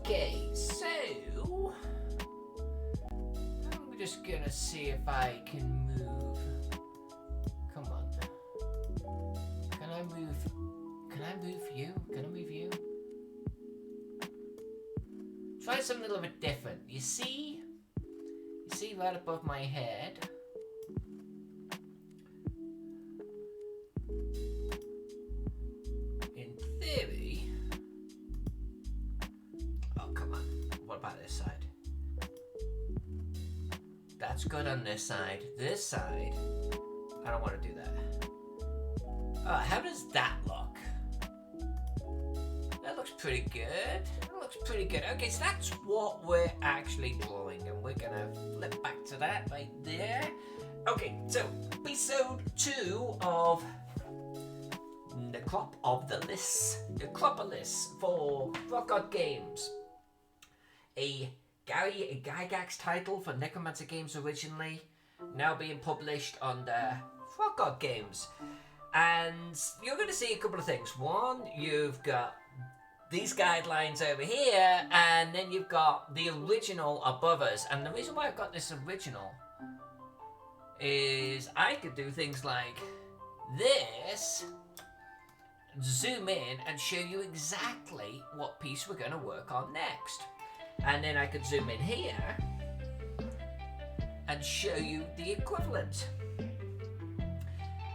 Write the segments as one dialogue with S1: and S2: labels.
S1: Okay, so I'm just gonna see if I can move. Come on. Can I move? Can I move you? Can I move you? Try something a little bit different. You see? You see right above my head? In theory... Oh, come on. What about this side? That's good on this side. This side, I don't want to do that. How does that look? That looks pretty good. That looks pretty good. Okay, so that's what we're actually drawing, and we're gonna flip back to that right there. Okay, so episode 2 of Necropolis for Rock God Games. A Gary Gygax title for Necromancer Games originally, now being published under Rock God Games. And you're going to see a couple of things. One, you've got these guidelines over here, and then you've got the original above us. And the reason why I've got this original is I could do things like this, zoom in and show you exactly what piece we're going to work on next. And then I could zoom in here and show you the equivalent.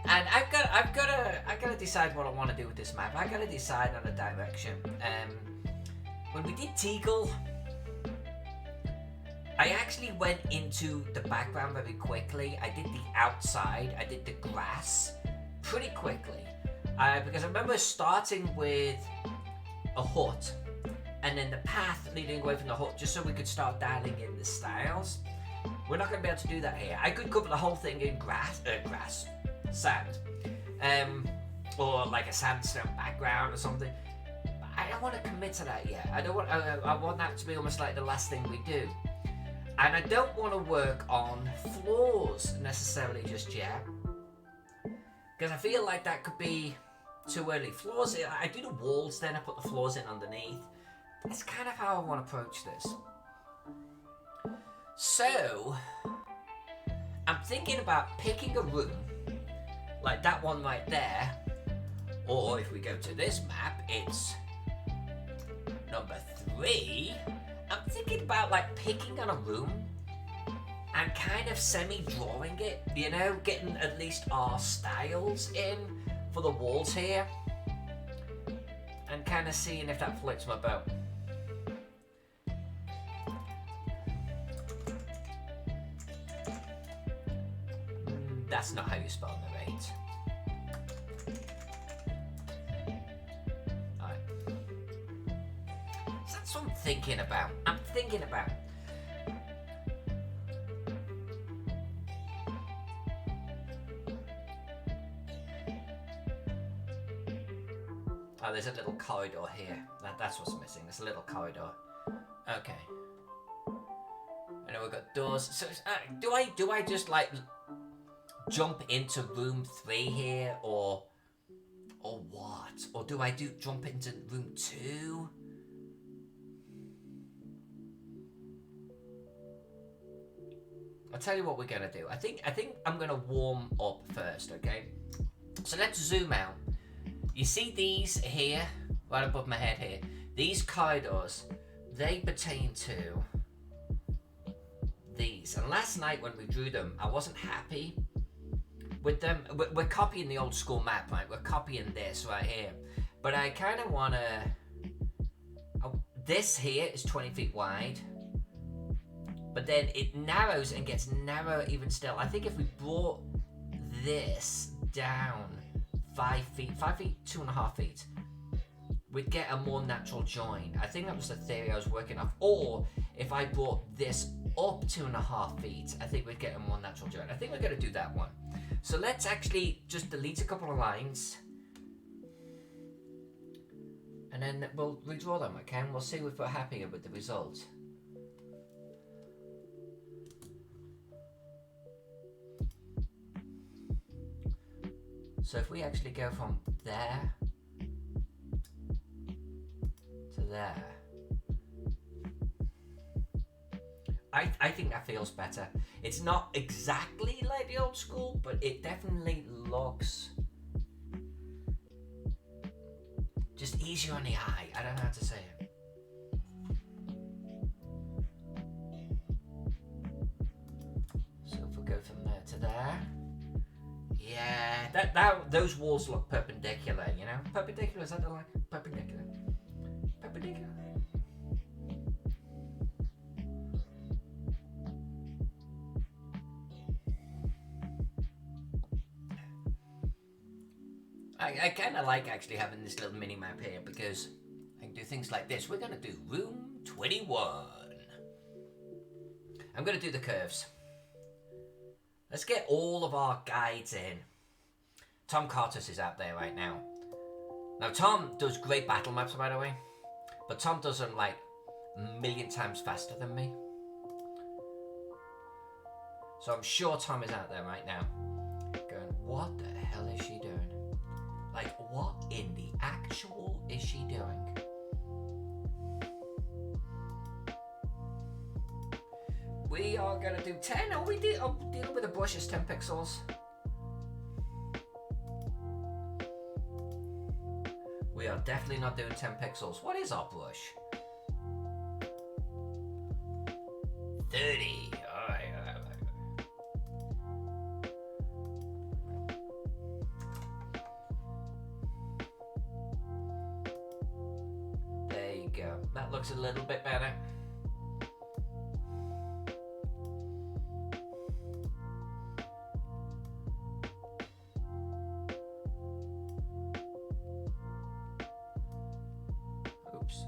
S1: And I've got to decide what I want to do with this map. I've got to decide on a direction. When we did Teagle, I actually went into the background very quickly. I did the outside, I did the grass pretty quickly. Because I remember starting with a hut and then the path leading away from the hut, just so we could start dialing in the styles. We're not going to be able to do that here. I could cover the whole thing in sand, or like a sandstone background or something. But I don't want to commit to that yet. I want that to be almost like the last thing we do. And I don't want to work on floors necessarily just yet, because I feel like that could be too early. Floors, I do the walls, then I put the floors in underneath. That's kind of how I want to approach this. So, I'm thinking about picking a room, like that one right there, or if we go to this map, it's number 3. I'm thinking about like picking on a room and kind of semi-drawing it, you know, getting at least our styles in for the walls here, and kind of seeing if that floats my boat. That's not how you spell narrate. Alright. So that's what I'm thinking about. Oh, there's a little corridor here. That's what's missing. There's a little corridor. Okay. And then we've got doors. So do I just like jump into room 3 here, or what? Or do I jump into room 2? I'll tell you what we're gonna do. I think I'm gonna warm up first, okay? So let's zoom out. You see these here, right above my head here? These corridors, they pertain to these. And last night when we drew them, I wasn't happy with them. We're copying the old school map, right? We're copying this right here. But I kind of want to... this here is 20 feet wide. But then it narrows and gets narrower even still. I think if we brought this down 5 feet, 2.5 feet, we'd get a more natural join. I think that was the theory I was working off. Or if I brought this up 2.5 feet, I think we'd get a more natural join. I think we're going to do that one. So let's actually just delete a couple of lines, and then we'll redraw them, okay? And we'll see if we're happy with the result. So if we actually go from there to there, I think that feels better. It's not exactly like the old school, but it definitely looks just easier on the eye. I don't know how to say it. So if we go from there to there. Yeah, that those walls look perpendicular, you know? Perpendicular, is that the line? Perpendicular. Perpendicular. I kind of like actually having this little mini map here because I can do things like this. We're going to do room 21. I'm going to do the curves. Let's get all of our guides in. Tom Cartus is out there right now. Now Tom does great battle maps, by the way, but Tom does them like a million times faster than me. So I'm sure Tom is out there right now going, what the hell is she doing? Like, what in the actual is she doing? We are going to do 10. Are we dealing with a brush as 10 pixels? We are definitely not doing 10 pixels. What is our brush? 30. Alright. There you go. That looks a little bit better. Oops.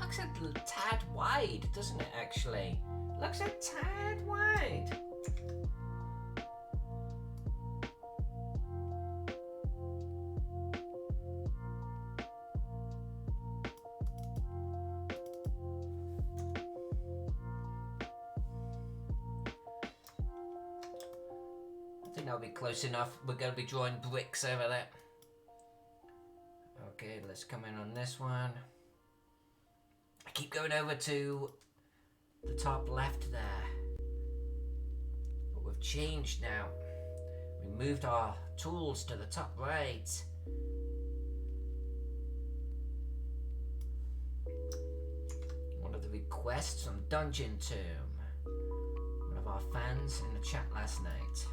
S1: Looks a tad wide, doesn't it, actually? Looks a tad wide. I think that'll be close enough. We're going to be drawing bricks over there. Okay, let's come in on this one. I keep going over to the top left there. But we've changed now. We moved our tools to the top right. One of the requests from Dungeon Tomb. One of our fans in the chat last night.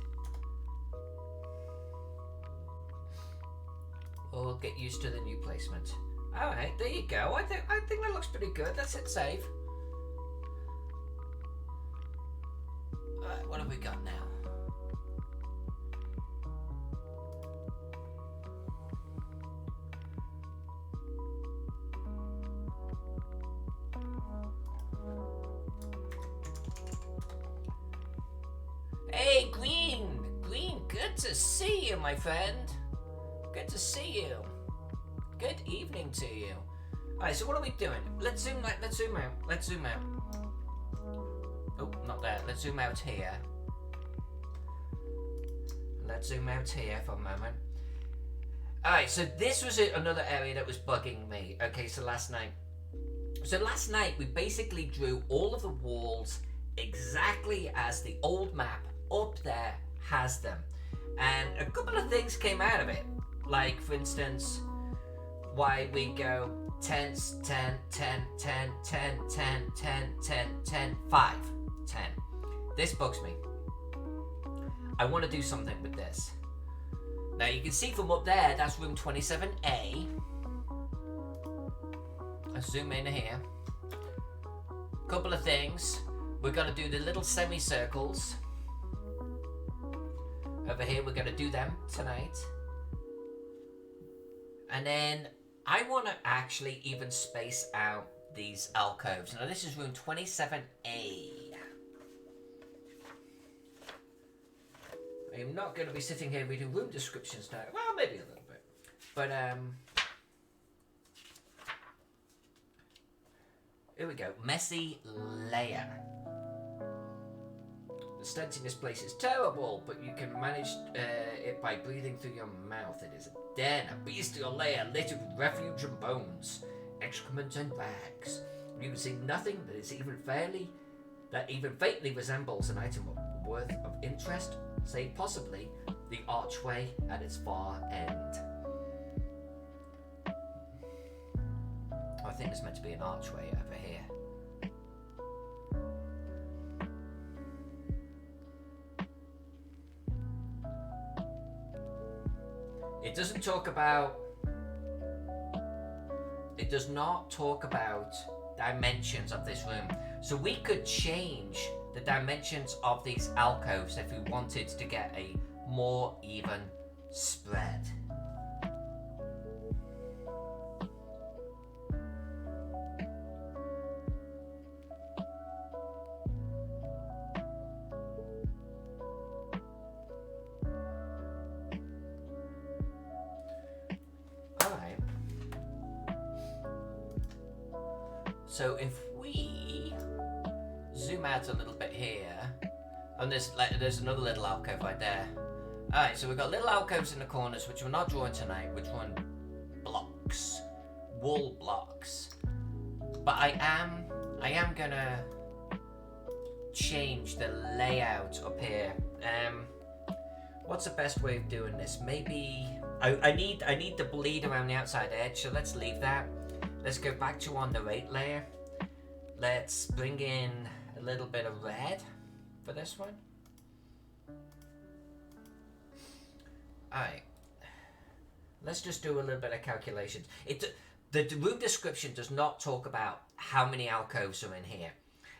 S1: We'll get used to the new placement. Alright, there you go. I think that looks pretty good. Let's hit save. Alright, what have we got now? Hey, Green! Green, good to see you, my friend. Good to see you. Good evening to you. Alright, so what are we doing? Let's zoom out. Let's zoom out. Oh, not there. Let's zoom out here. Let's zoom out here for a moment. Alright, so this was another area that was bugging me. Okay, so last night we basically drew all of the walls exactly as the old map up there has them. And a couple of things came out of it. Like, for instance, why we go 10, 10, 10, 10, 10, 10, 10, 10, 10, 5, 10. This bugs me. I want to do something with this. Now you can see from up there, that's room 27A. Let's zoom in here. Couple of things. We're going to do the little semicircles. Over here, we're going to do them tonight. And then I want to actually even space out these alcoves. Now this is room 27A. I am not going to be sitting here reading room descriptions now. Well, maybe a little bit. But, Here we go. Messy layer. The stench in this place is terrible, but you can manage it by breathing through your mouth. It is a den, a bestial layer littered with refuge and bones, excrement and rags. You can see nothing that even faintly resembles an item worth of interest, save possibly the archway at its far end. I think there's meant to be an archway over here. It does not talk about dimensions of this room. So we could change the dimensions of these alcoves if we wanted to get a more even spread. So if we zoom out a little bit here, and there's another little alcove right there. Alright, so we've got little alcoves in the corners, which we're not drawing tonight, we're drawing blocks, wall blocks. But I am gonna change the layout up here. What's the best way of doing this? Maybe I need the bleed around the outside edge, so let's leave that. Let's go back to on the right layer. Let's bring in a little bit of red for this one. Alright. Let's just do a little bit of calculations. The room description does not talk about how many alcoves are in here.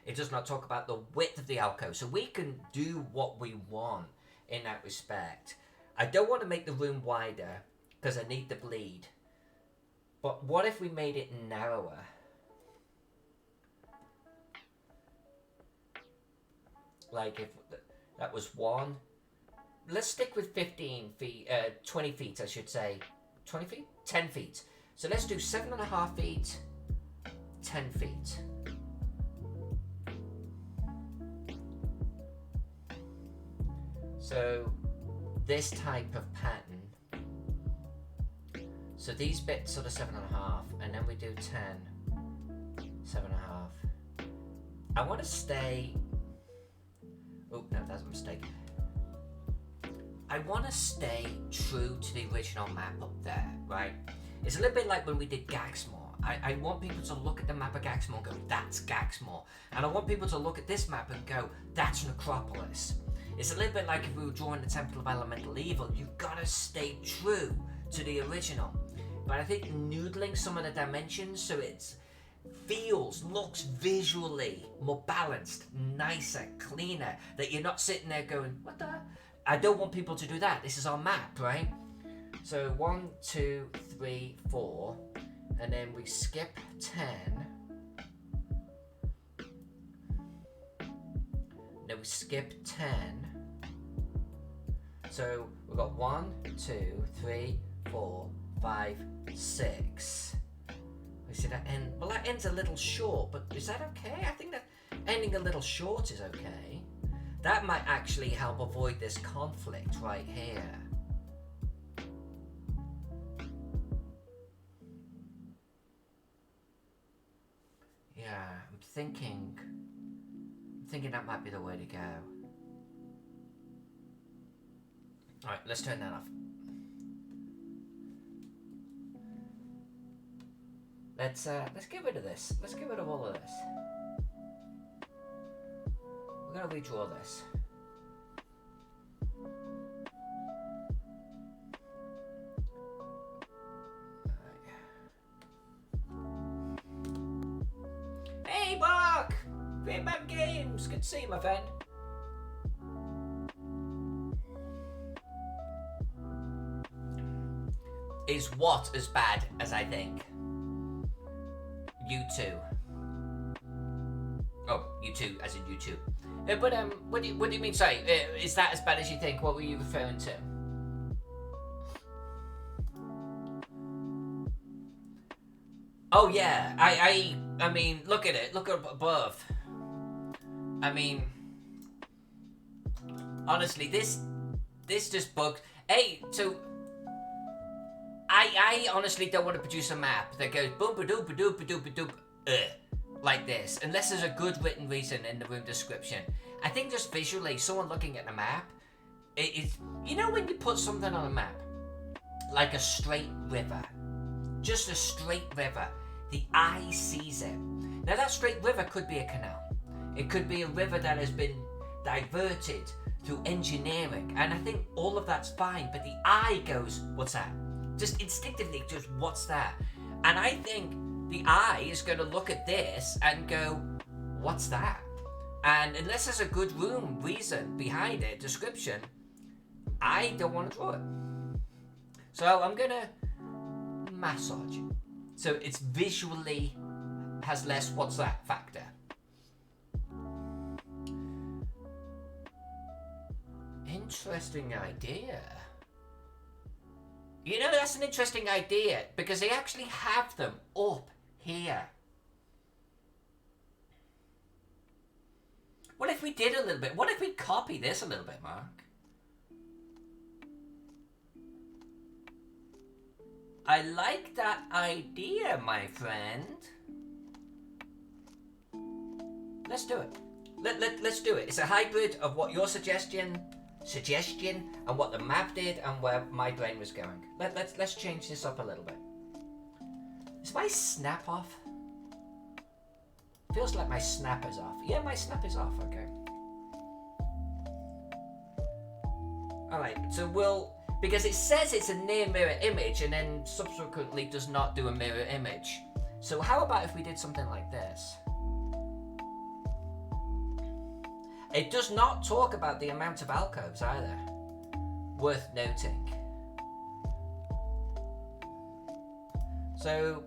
S1: It does not talk about the width of the alcove. So we can do what we want in that respect. I don't want to make the room wider because I need the bleed. But what if we made it narrower? Like if that was 1. Let's stick with 15 feet, 20 feet I should say. 20 feet? 10 feet. So let's do 7.5 feet, 10 feet. So this type of pattern. So these bits are the 7.5, and then we do 10, 7.5. I want to stay. Oh no, that's a mistake. I want to stay true to the original map up there, right? It's a little bit like when we did Gaxmore. I want people to look at the map of Gaxmore and go, that's Gaxmore. And I want people to look at this map and go, that's Necropolis. It's a little bit like if we were drawing the Temple of Elemental Evil. You've got to stay true to the original. But I think noodling some of the dimensions so it looks visually more balanced, nicer, cleaner, that you're not sitting there going, what the? I don't want people to do that. This is our map, right? So 1, 2, 3, 4, and then we skip 10. Then we skip 10. So we've got 1, 2, 3, 4, 5, 6. We see that end. Well, that ends a little short, but is that okay? I think that ending a little short is okay. That might actually help avoid this conflict right here. Yeah, I'm thinking that might be the way to go. Alright, let's turn that off. Let's get rid of this. Let's get rid of all of this. We're gonna redraw this. Hey, Mark! Great Map Games! Good to see you, my friend. Is what as bad as I think? U2. Oh, U2 as in YouTube. But what do you mean? Sorry, is that as bad as you think? What were you referring to? Oh yeah, I mean, look at it. Look up above. I mean, honestly, this just bugs. Hey, so I honestly don't want to produce a map that goes boom ba doop ba doop ba doop ba doop like this, unless there's a good written reason in the room description. I think just visually, someone looking at the map, it is, you know, when you put something on a map, like a straight river, just a straight river, the eye sees it. Now that straight river could be a canal. It could be a river that has been diverted through engineering, and I think all of that's fine, but the eye goes, what's that? Just instinctively, just what's that? And I think the eye is going to look at this and go, what's that? And unless there's a good reason behind it, description, I don't want to draw it. So I'm going to massage it. So it's visually has less what's that factor. Interesting idea. You know, that's an interesting idea because they actually have them up here. What if we did a little bit? What if we copy this a little bit, Mark? I like that idea, my friend. Let's do it. Let's do it. It's a hybrid of what your suggestion and what the map did and where my brain was going. Let's change this up a little bit. Is my snap off? Feels like my snap is off. Yeah, my snap is off. Okay. All right. So because it says it's a near mirror image and then subsequently does not do a mirror image. So how about if we did something like this? It does not talk about the amount of alcoves either. Worth noting. So,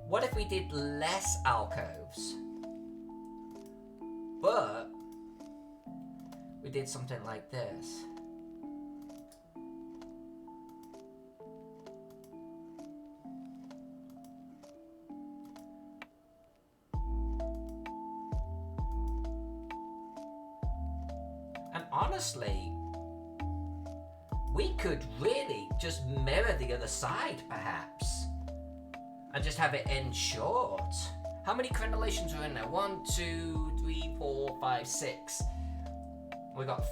S1: what if we did less alcoves, but we did something like this? Honestly, we could really just mirror the other side, perhaps, and just have it end short. How many crenellations are in there? 1, 2, 3, 4, 5, 6. We got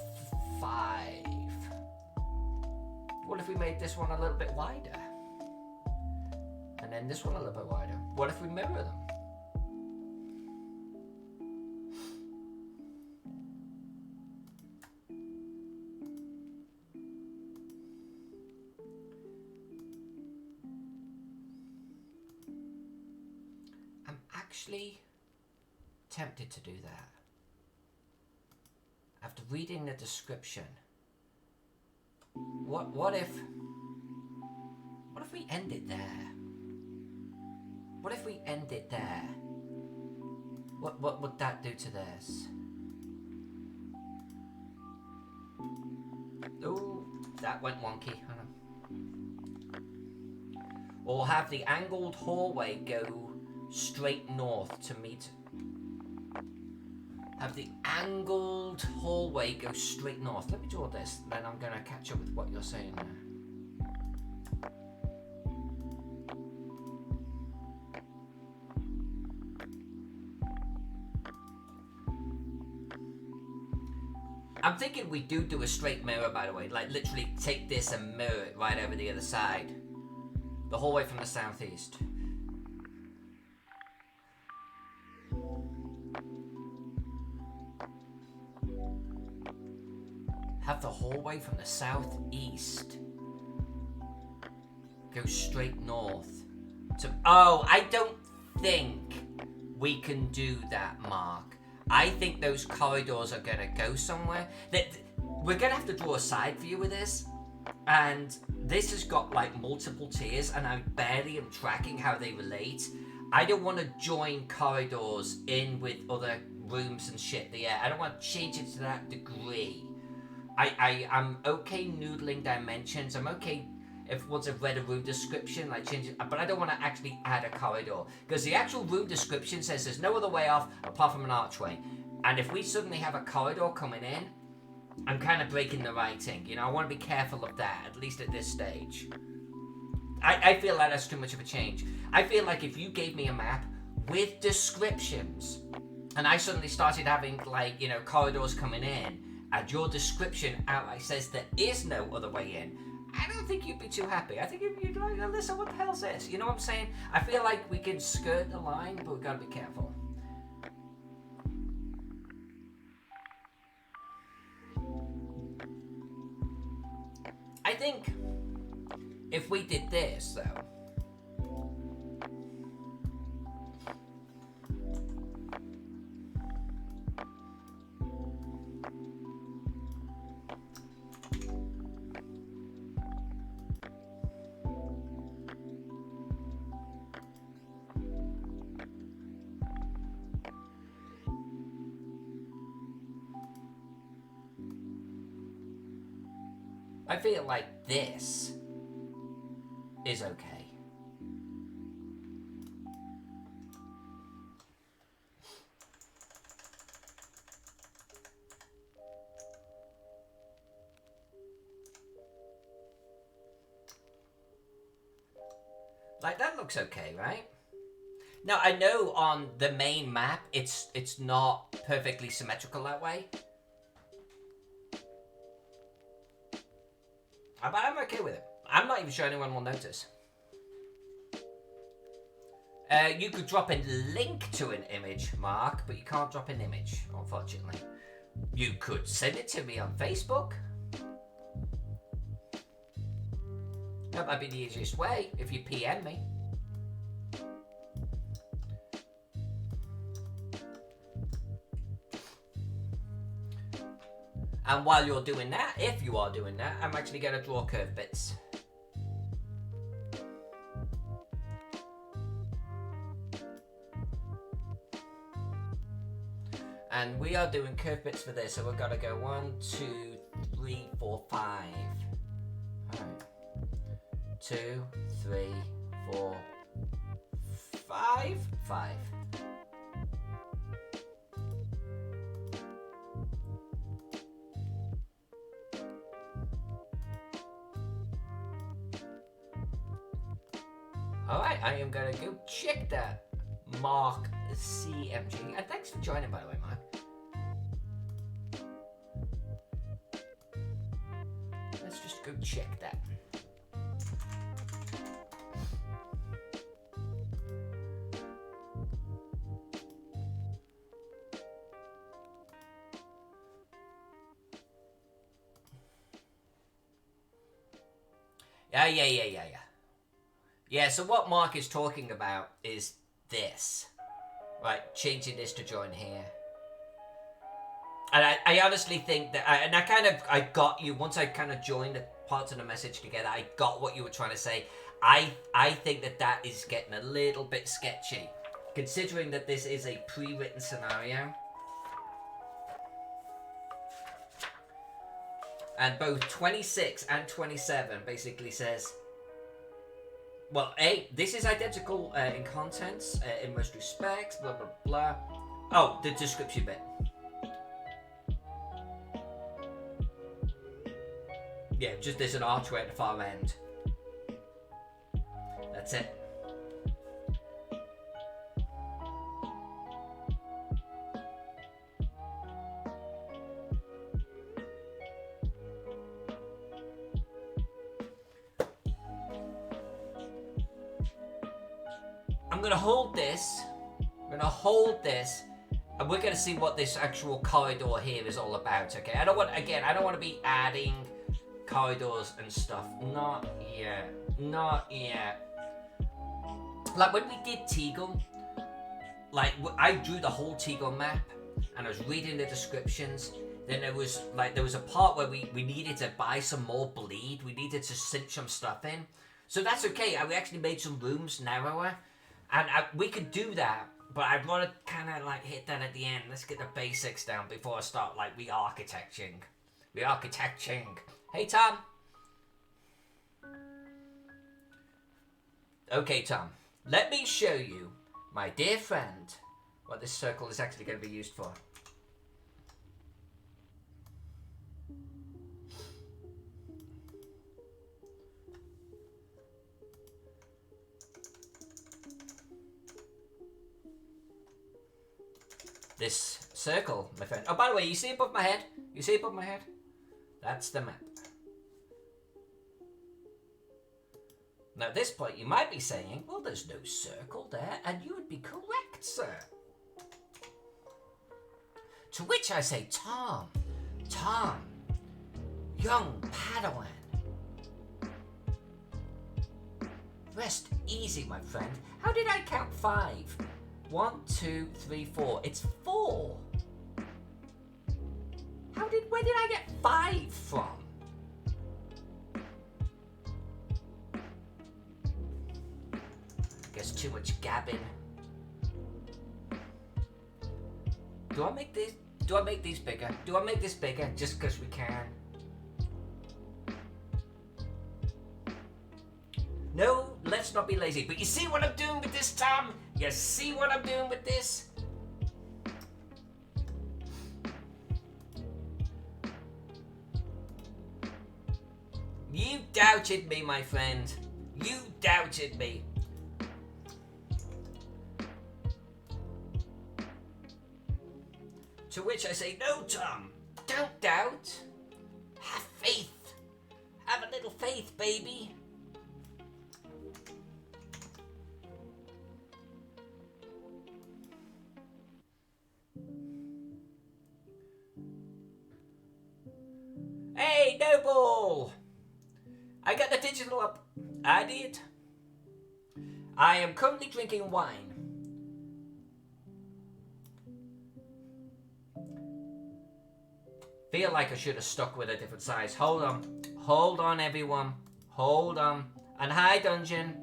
S1: 5. What if we made this one a little bit wider? And then this one a little bit wider? What if we mirror them? Actually tempted to do that. After reading the description, what if we end it there? What if we end it there? What would that do to this? Oh, that went wonky. Or have the angled hallway go straight north to meet. Have the angled hallway go straight north. Let me draw this, then I'm going to catch up with what you're saying there. I'm thinking we do a straight mirror, by the way. Like, literally take this and mirror it right over the other side. The hallway from the southeast. Have the hallway from the southeast go straight north to... Oh, I don't think we can do that, Mark. I think those corridors are going to go somewhere. We're going to have to draw a side view with this. And this has got like multiple tiers and I barely am tracking how they relate. I don't want to join corridors in with other rooms and shit there. I don't want to change it to that degree. I'm okay noodling dimensions. I'm okay. if once I've read a room description, like change it, but I don't want to actually add a corridor, because the actual room description says there's no other way off apart from an archway. And if we suddenly have a corridor coming in, I'm kind of breaking the writing. You know, I want to be careful of that, at least at this stage. I feel like that's too much of a change. I feel like if you gave me a map with descriptions, and I suddenly started having, like, you know, corridors coming in, and your description outright says there is no other way in, I don't think you'd be too happy. I think you'd like, Alyssa, what the hell's this? You know what I'm saying? I feel like we can skirt the line, but we've got to be careful. I think if we did this, though, I feel like this is okay. Like, that looks okay, right? Now, I know on the main map, it's not perfectly symmetrical that way. But I'm okay with it. I'm not even sure anyone will notice. You could drop a link to an image, Mark, but you can't drop an image, unfortunately. You could send it to me on Facebook. That might be the easiest way, if you PM me. And while you're doing that, if you are doing that, I'm actually going to draw curve bits. And we are doing curve bits for this, so we've got to go 1, 2, 3, 4, 5. Alright. 2, 3, 4, 5. 5. Alright, I am gonna go check that, Mark CMG. And thanks for joining, by the way, Mark. Let's just go check that. Yeah. Yeah, so what Mark is talking about is this. Right, changing this to join here. And I honestly think that, I got you, once I kind of joined the parts of the message together, I got what you were trying to say. I think that is getting a little bit sketchy, considering that this is a pre-written scenario. And both 26 and 27 basically says, well, this is identical in contents, in most respects, blah, blah, blah. Oh, the description bit. Yeah, just there's an archway at the far end. That's it. I'm gonna hold this. And we're gonna see what this actual corridor here is all about. Okay, I don't want to be adding corridors and stuff. Not yet. Like when we did Teagle, like I drew the whole Teagle map, and I was reading the descriptions. Then there was a part where we needed to buy some more bleed. We needed to cinch some stuff in. So that's okay. We actually made some rooms narrower. And we could do that, but I'd want to kind of like hit that at the end. Let's get the basics down before I start like re-architecting. Hey, Tom. Okay, Tom. Let me show you, my dear friend, what this circle is actually going to be used for. This circle, my friend. Oh, by the way, you see above my head? You see above my head? That's the map. Now, at this point, you might be saying, well, there's no circle there, and you would be correct, sir. To which I say, Tom, young Padawan, rest easy, my friend. How did I count 5? 1, 2, 3, 4. It's 4. Where did I get 5 from? I guess too much gabbing. Do I make these bigger? Do I make this bigger just because we can? No, let's not be lazy. But you see what I'm doing with this, Tom? You see what I'm doing with this? You doubted me, my friend. You doubted me. To which I say, no, Tom. Don't doubt. Have faith. Have a little faith, baby. Hey, Noble! I got the digital up. I did. I am currently drinking wine. Feel like I should have stuck with a different size. Hold on, everyone. Hold on. And hi, Dungeon.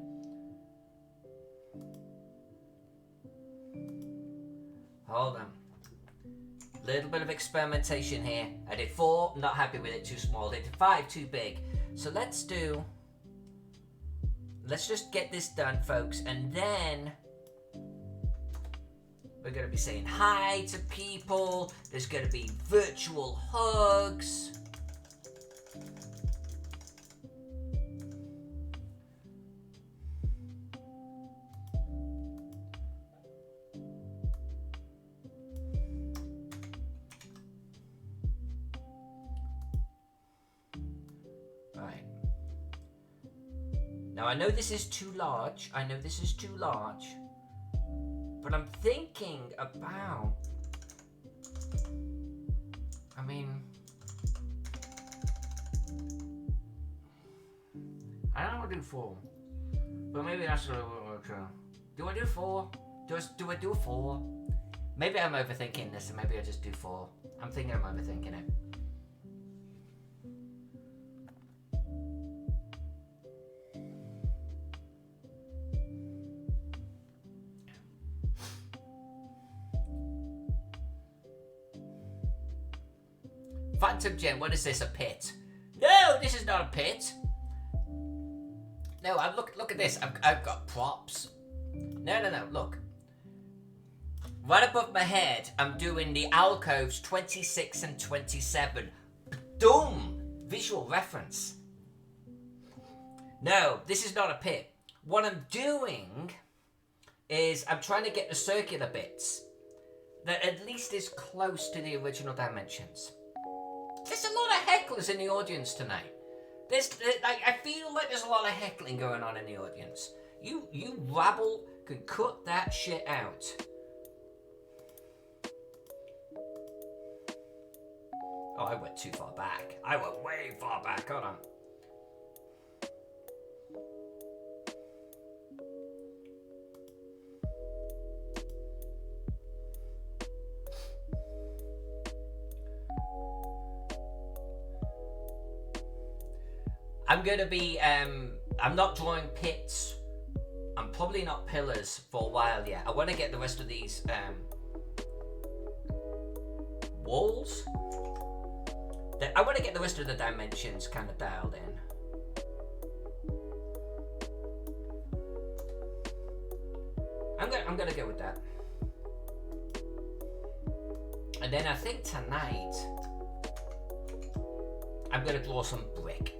S1: Hold on. Little bit of experimentation here. I did 4, not happy with it, too small. I did 5, too big. So let's just get this done, folks, and then we're going to be saying hi to people. There's going to be virtual hugs. Now, I know this is too large. But I'm thinking about... I don't want to do 4. But maybe that's a little bit more true. Do I do 4? Do I do 4? Maybe I'm overthinking this, and maybe I just do 4. I'm thinking I'm overthinking it. Phantom Gem, what is this, a pit? No, this is not a pit. No, look at this. I've got props. No, look. Right above my head, I'm doing the alcoves 26 and 27. Boom! Visual reference. No, this is not a pit. What I'm doing is I'm trying to get the circular bits that at least is close to the original dimensions. There's a lot of hecklers in the audience tonight. I feel like there's a lot of heckling going on in the audience. You rabble can cut that shit out. Oh, I went too far back. I went way far back. Hold on. I'm going to be, I'm not drawing pits. I'm probably not pillars for a while yet. I want to get the rest of these walls. I want to get the rest of the dimensions kind of dialed in. I'm gonna go with that. And then I think tonight I'm gonna draw some brick.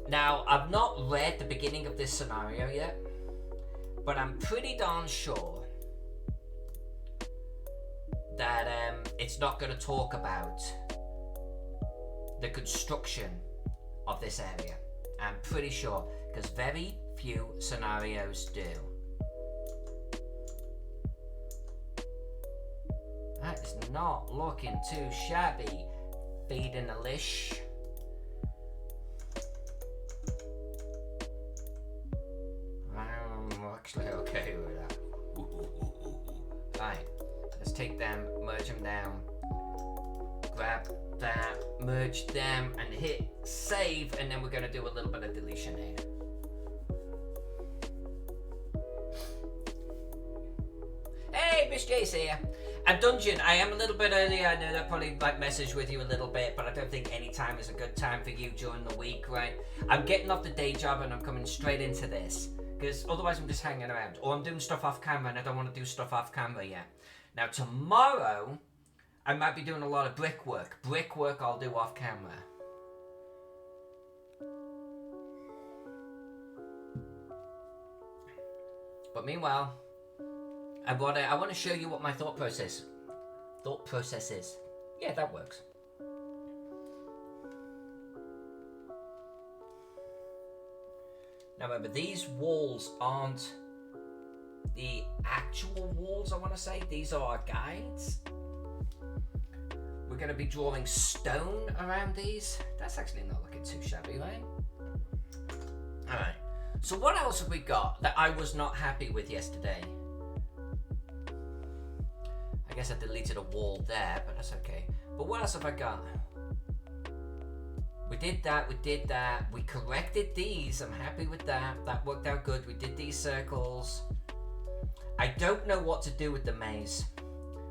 S1: Now I've not read the beginning of this scenario yet, but I'm pretty darn sure that it's not going to talk about the construction of this area. I'm pretty sure, because very few scenarios do. That is not looking too shabby. Feeding a lish. I'm actually okay with that. Right, let's take them, merge them down, grab that, merge them, and hit save, and then we're going to do a little bit of deletion here. Hey, Miss J's here. A dungeon, I am a little bit early. I know that probably like messaged with you a little bit, but I don't think any time is a good time for you during the week, right? I'm getting off the day job and I'm coming straight into this, because otherwise I'm just hanging around, or I'm doing stuff off camera and I don't want to do stuff off camera yet. Now tomorrow, I might be doing a lot of brickwork. Brickwork I'll do off camera. But meanwhile, I want to show you what my thought process is. Yeah, that works. Now remember, these walls aren't the actual walls, I want to say. These are our guides. We're going to be drawing stone around these. That's actually not looking too shabby, right? Alright, so what else have we got that I was not happy with yesterday? I guess I deleted a wall there, but that's okay. But what else have I got? We did that, we corrected these, I'm happy with that. That worked out good, we did these circles. I don't know what to do with the maze.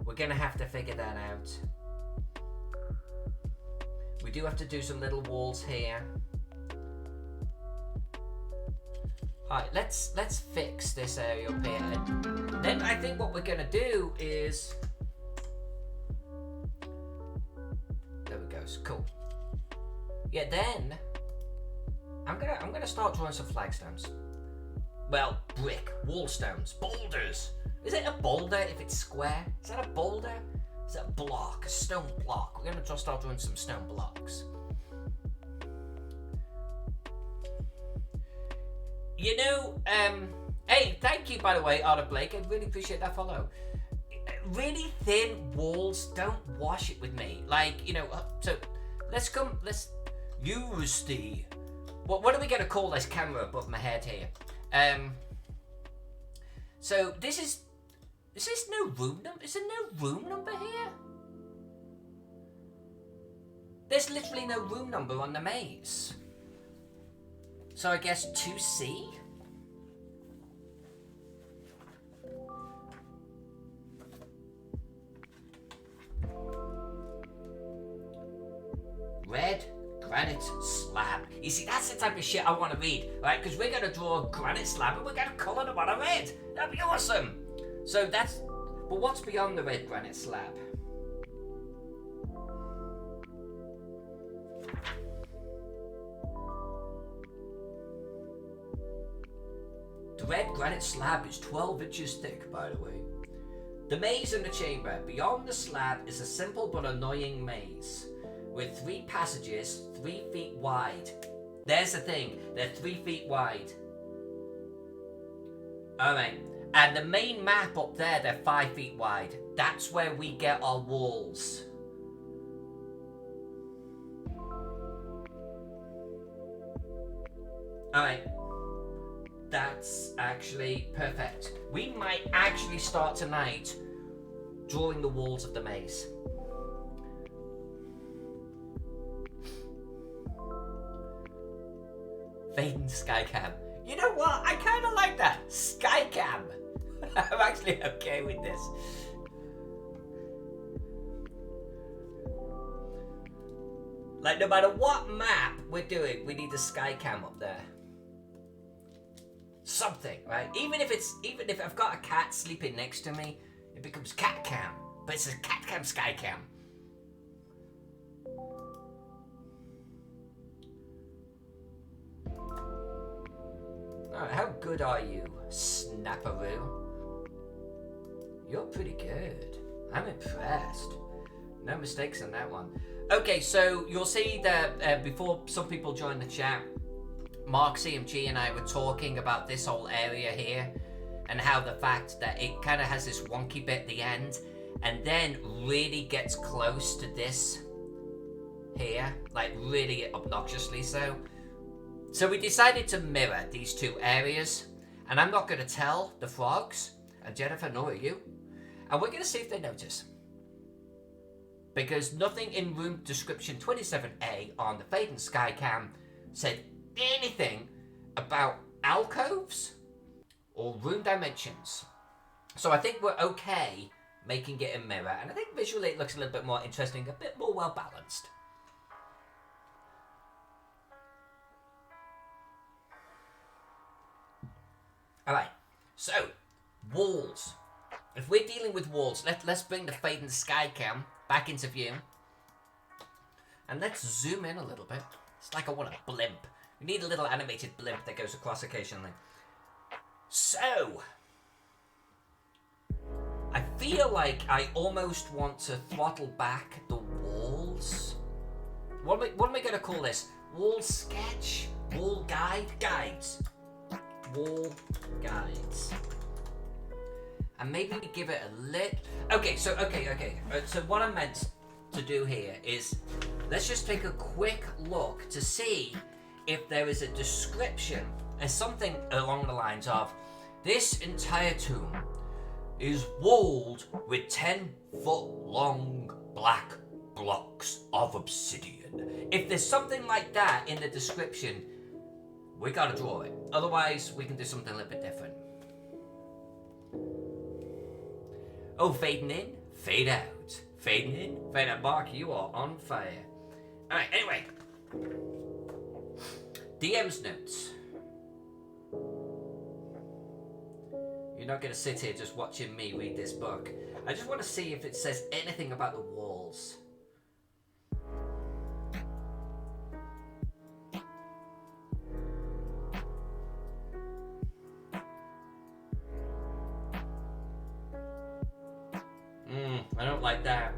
S1: We're gonna have to figure that out. We do have to do some little walls here. Alright, let's fix this area up here. And then I think what we're gonna do is, there we go, cool. Yeah, then I'm gonna start drawing some flagstones. Well, brick, wall stones, boulders. Is it a boulder if it's square? Is that a boulder? Is that a block, a stone block? We're gonna start drawing some stone blocks. You know, hey, thank you, by the way, Arthur Blake. I really appreciate that follow. Really thin walls, don't wash it with me. Like, you know, so let's use the, what are we going to call this camera above my head here? So this is no room number? Is there no room number here? There's literally no room number on the maze. So I guess 2C? Red granite slab. You see, that's the type of shit I want to read, right? Because we're going to draw a granite slab and we're going to colour them on a red. That'd be awesome. So that's, but what's beyond the red granite slab? The red granite slab is 12 inches thick, by the way. The maze in the chamber. Beyond the slab is a simple but annoying maze with 3 passages 3 feet wide. There's the thing, they're 3 feet wide. Alright, and the main map up there, they're 5 feet wide. That's where we get our walls. Alright. That's actually perfect. We might actually start tonight drawing the walls of the maze. Fading Skycam. You know what? I kind of like that. Skycam. I'm actually okay with this. Like, no matter what map we're doing, we need a Skycam up there. something, right? Even if I've got a cat sleeping next to me, it becomes cat cam, but it's a cat cam sky cam. Alright, how good are you, Snapperoo? You're pretty good. I'm impressed. No mistakes on that one. Okay, so you'll see that before some people join the chat, Mark CMG and I were talking about this whole area here and how the fact that it kind of has this wonky bit at the end and then really gets close to this here, like really obnoxiously so. So we decided to mirror these two areas, and I'm not going to tell the frogs, and Jennifer, nor are you, and we're going to see if they notice. Because nothing in room description 27A on the Fade and Skycam said anything about alcoves or room dimensions. So I think we're okay making it a mirror, and I think visually it looks a little bit more interesting, a bit more well balanced. Alright, so walls. If we're dealing with walls, let's bring the Fade and Skycam back into view. And let's zoom in a little bit. It's like I want a blimp. We need a little animated blimp that goes across occasionally. So, I feel like I almost want to throttle back the walls. What am I going to call this? Wall sketch? Wall guide? Guides. Wall guides. And maybe we give it a lit. Okay, so what I meant to do here is let's just take a quick look to see if there is a description as something along the lines of this entire tomb is walled with 10-foot long black blocks of obsidian. If there's something like that in the description, we gotta draw it. Otherwise, we can do something a little bit different. Oh, fading in, fade out. Fading in, fade out. Mark, you are on fire. Alright, anyway. DM's notes. You're not gonna sit here just watching me read this book. I just want to see if it says anything about the walls. I don't like that.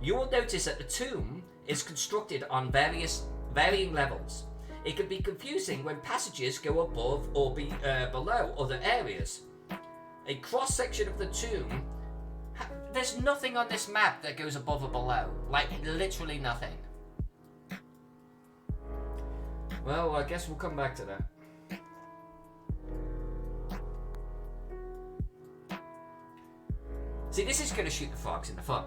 S1: You will notice that the tomb is constructed on varying levels. It can be confusing when passages go above or below other areas. A cross-section of the tomb, there's nothing on this map that goes above or below. Like, literally nothing. Well, I guess we'll come back to that. See, this is going to shoot the frogs in the foot.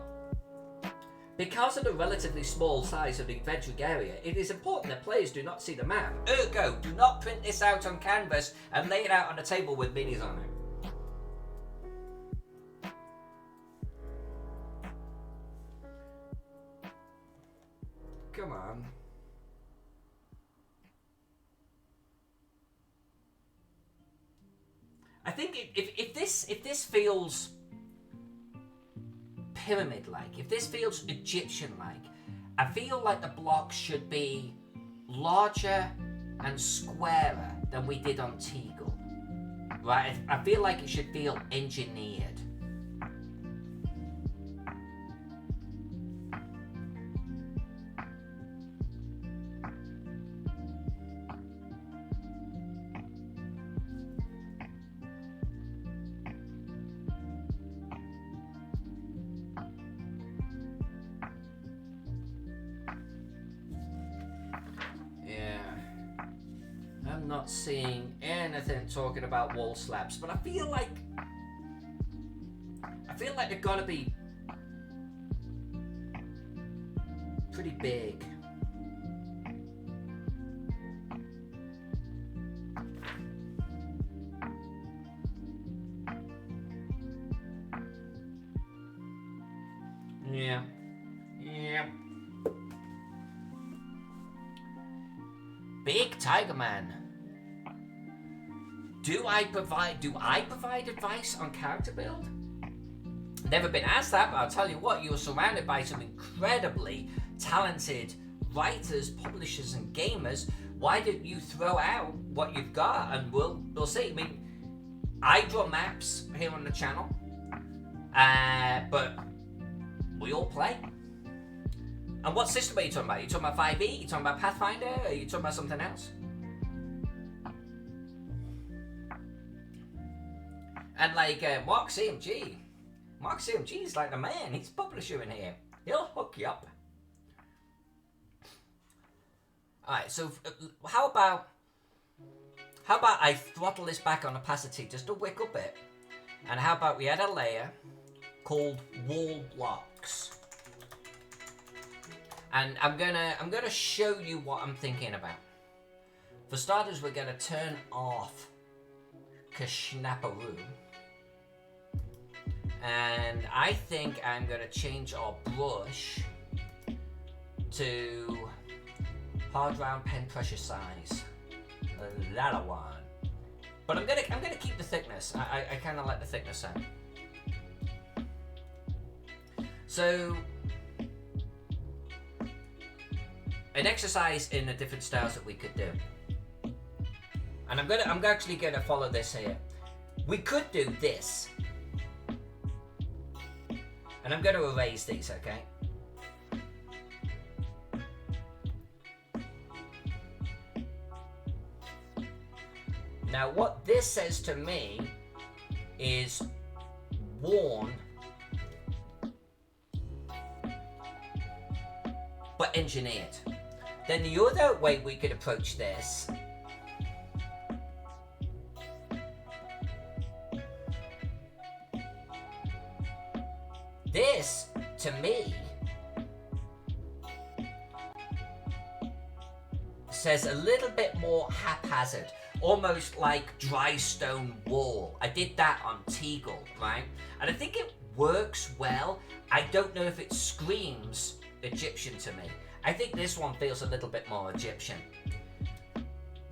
S1: Because of the relatively small size of the inventory area, it is important that players do not see the map. Ergo, do not print this out on canvas and lay it out on the table with minis on it. Come on. I think if this feels pyramid-like, if this feels Egyptian-like, I feel like the blocks should be larger and squarer than we did on Teagle. Right? I feel like it should feel engineered. Not seeing anything talking about wall slabs, but I feel like they're gonna be pretty big. Yeah. Big Tiger Man. Do I provide advice on character build? Never been asked that, but I'll tell you what, you're surrounded by some incredibly talented writers, publishers, and gamers. Why don't you throw out what you've got, and we'll see. I mean, I draw maps here on the channel, but we all play. And what system are you talking about? Are you talking about 5e? Are you talking about Pathfinder? Are you talking about something else? And like Mark CMG is like the man. He's publisher in here. He'll hook you up. Alright, so how about I throttle this back on opacity just a wickle bit, and how about we add a layer called wall blocks, and I'm gonna show you what I'm thinking about. For starters, we're gonna turn off Kashnapperoo, and I think I'm gonna change our brush to hard round pen pressure size. That one. But I'm gonna keep the thickness. I kind of like the thickness out. So an exercise in the different styles that we could do, and I'm actually gonna follow this here. We could do this, and I'm gonna erase these, okay? Now what this says to me is worn but engineered. Then the other way we could approach this to me says a little bit more haphazard, almost like dry stone wall. I did that on Teagle, right? And I think it works well. I don't know if it screams Egyptian to me. I think this one feels a little bit more Egyptian.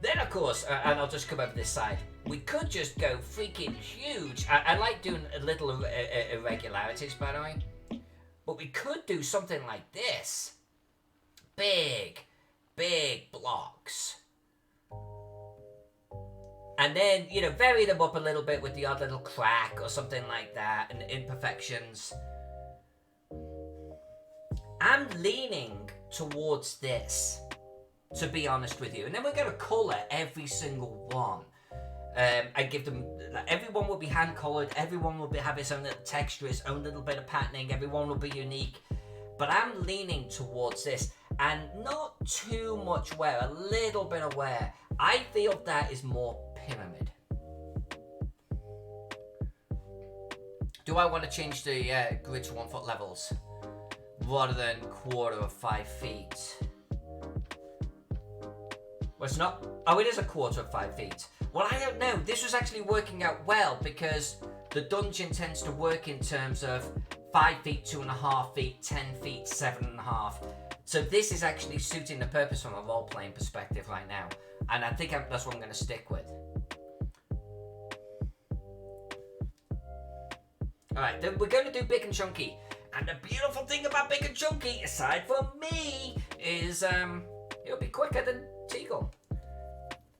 S1: Then of course, and I'll just come over this side, we could just go freaking huge. I like doing a little irregularities, by the way. But we could do something like this. Big blocks. And then, you know, vary them up a little bit with the odd little crack or something like that, and imperfections. I'm leaning towards this, to be honest with you. And then we're going to colour every single one. I give them, everyone will be hand coloured, everyone will have its own little texture, its own little bit of patterning, everyone will be unique. But I'm leaning towards this, and not too much wear, a little bit of wear. I feel that is more pyramid. Do I want to change the grid to 1 foot levels rather than quarter of 5 feet? Well, it's not. Oh, it is a quarter of 5 feet. Well, I don't know. This was actually working out well because the dungeon tends to work in terms of 5 feet, 2.5 feet, 10 feet, 7.5. So this is actually suiting the purpose from a role-playing perspective right now. And I think that's what I'm going to stick with. Alright, then we're going to do big and chunky. And the beautiful thing about big and chunky, aside from me, is it'll be quicker than Teagle.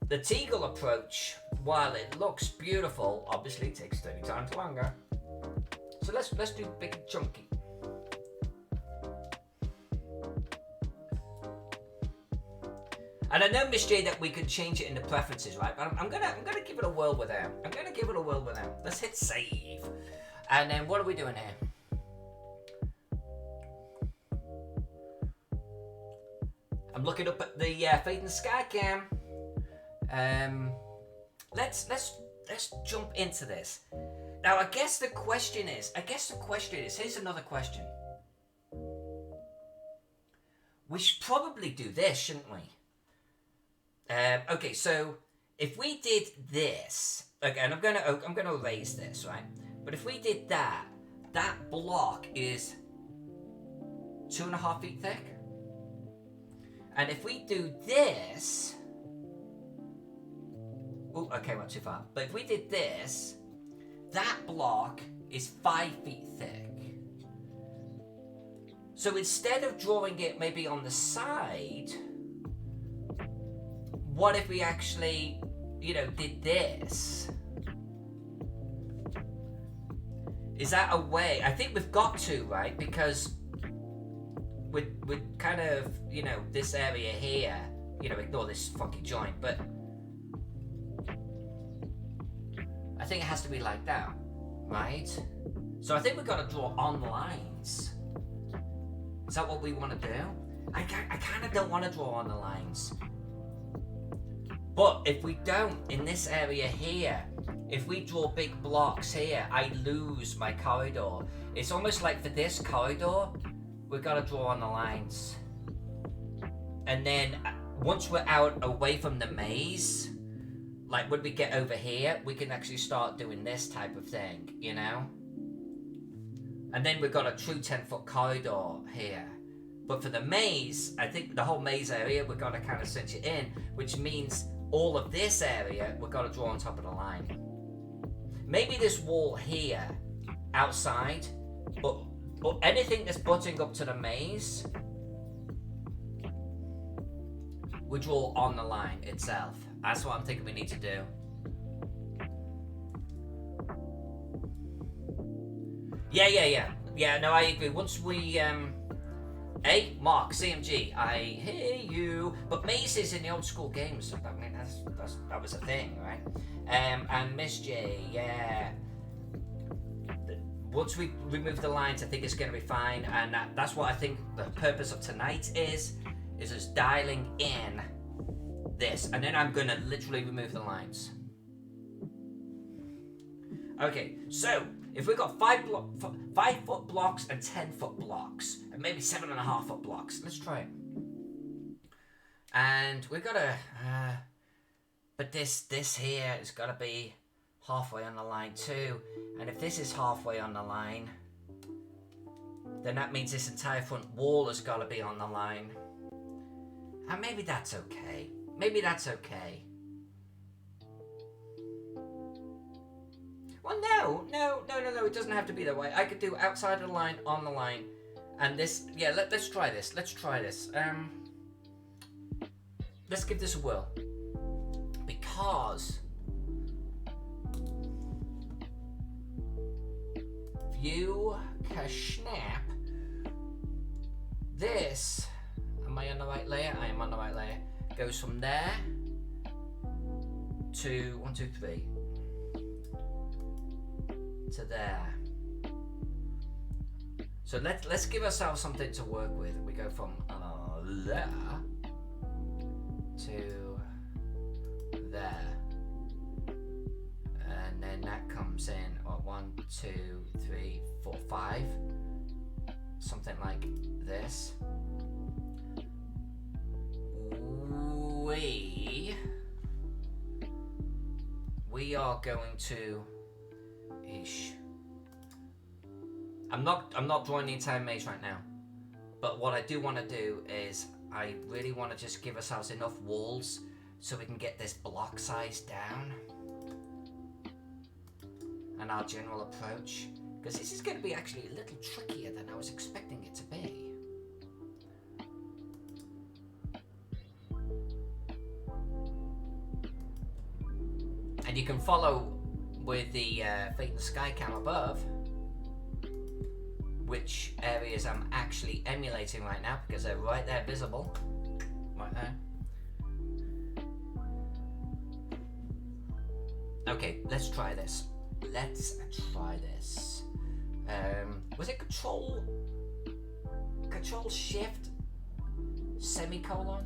S1: The Teagle approach, while it looks beautiful, obviously takes 30 times longer. So let's do big and chunky. And I know, Miss J, that we could change it in the preferences, right? But I'm gonna give it a whirl without. Let's hit save. And then what are we doing here? I'm looking up at the Fade in the Sky cam. Let's jump into this. Now, I guess the question is, here's another question. We should probably do this, shouldn't we? Okay, so if we did this, okay, and I'm gonna erase this, right? But if we did that, that block is 2.5 feet thick. And if we do this, Oh, okay, not too far. But if we did this, that block is 5 feet thick. So instead of drawing it maybe on the side, what if we actually, you know, did this? Is that a way? I think we've got to, right? Because with kind of, you know, this area here, you know, ignore this funky joint, but I think it has to be like that, right? So I think we've got to draw on lines. Is that what we want to do? I kind of don't want to draw on the lines. But if we don't, in this area here, if we draw big blocks here, I lose my corridor. It's almost like for this corridor, we've got to draw on the lines. And then once we're out away from the maze, like when we get over here, we can actually start doing this type of thing, you know? And then we've got a true 10-foot corridor here. But for the maze, I think the whole maze area, we've got to kind of cinch it in, which means all of this area, we've got to draw on top of the line. Maybe this wall here, outside, but anything that's butting up to the maze, we draw on the line itself. That's what I'm thinking we need to do. Yeah, no, I agree. Once we, hey, Mark, CMG, I hear you. But mazes in the old school games, I mean, that was a thing, right? And Miss J, yeah. Once we remove the lines, I think it's going to be fine. And that's what I think the purpose of tonight is just dialing in this. And then I'm going to literally remove the lines. Okay, so if we've got 5-foot blocks and 10-foot blocks, and maybe 7.5-foot blocks, let's try it. And we've got to, but this here has got to be halfway on the line too. And if this is halfway on the line, then that means this entire front wall has got to be on the line. And maybe that's okay. Maybe that's okay. Well, no, it doesn't have to be that way. I could do outside of the line, on the line, and this, yeah, let's try this. Let's try this. Let's give this a whirl. Because view snap this, am I on the right layer? I am on the right layer. Goes from there to 1, 2, 3. To there. So let's give ourselves something to work with. We go from there to there, and then that comes in 1, 2, 3, 4, 5, something like this. We are going to. I'm not drawing the entire maze right now, but what I do want to do is I really want to just give ourselves enough walls so we can get this block size down and our general approach, because this is going to be actually a little trickier than I was expecting it to be. And you can follow with the Fate in the Sky cam above which areas I'm actually emulating right now, because they're right there visible, right there. Okay, let's try this. Was it Control Shift semicolon?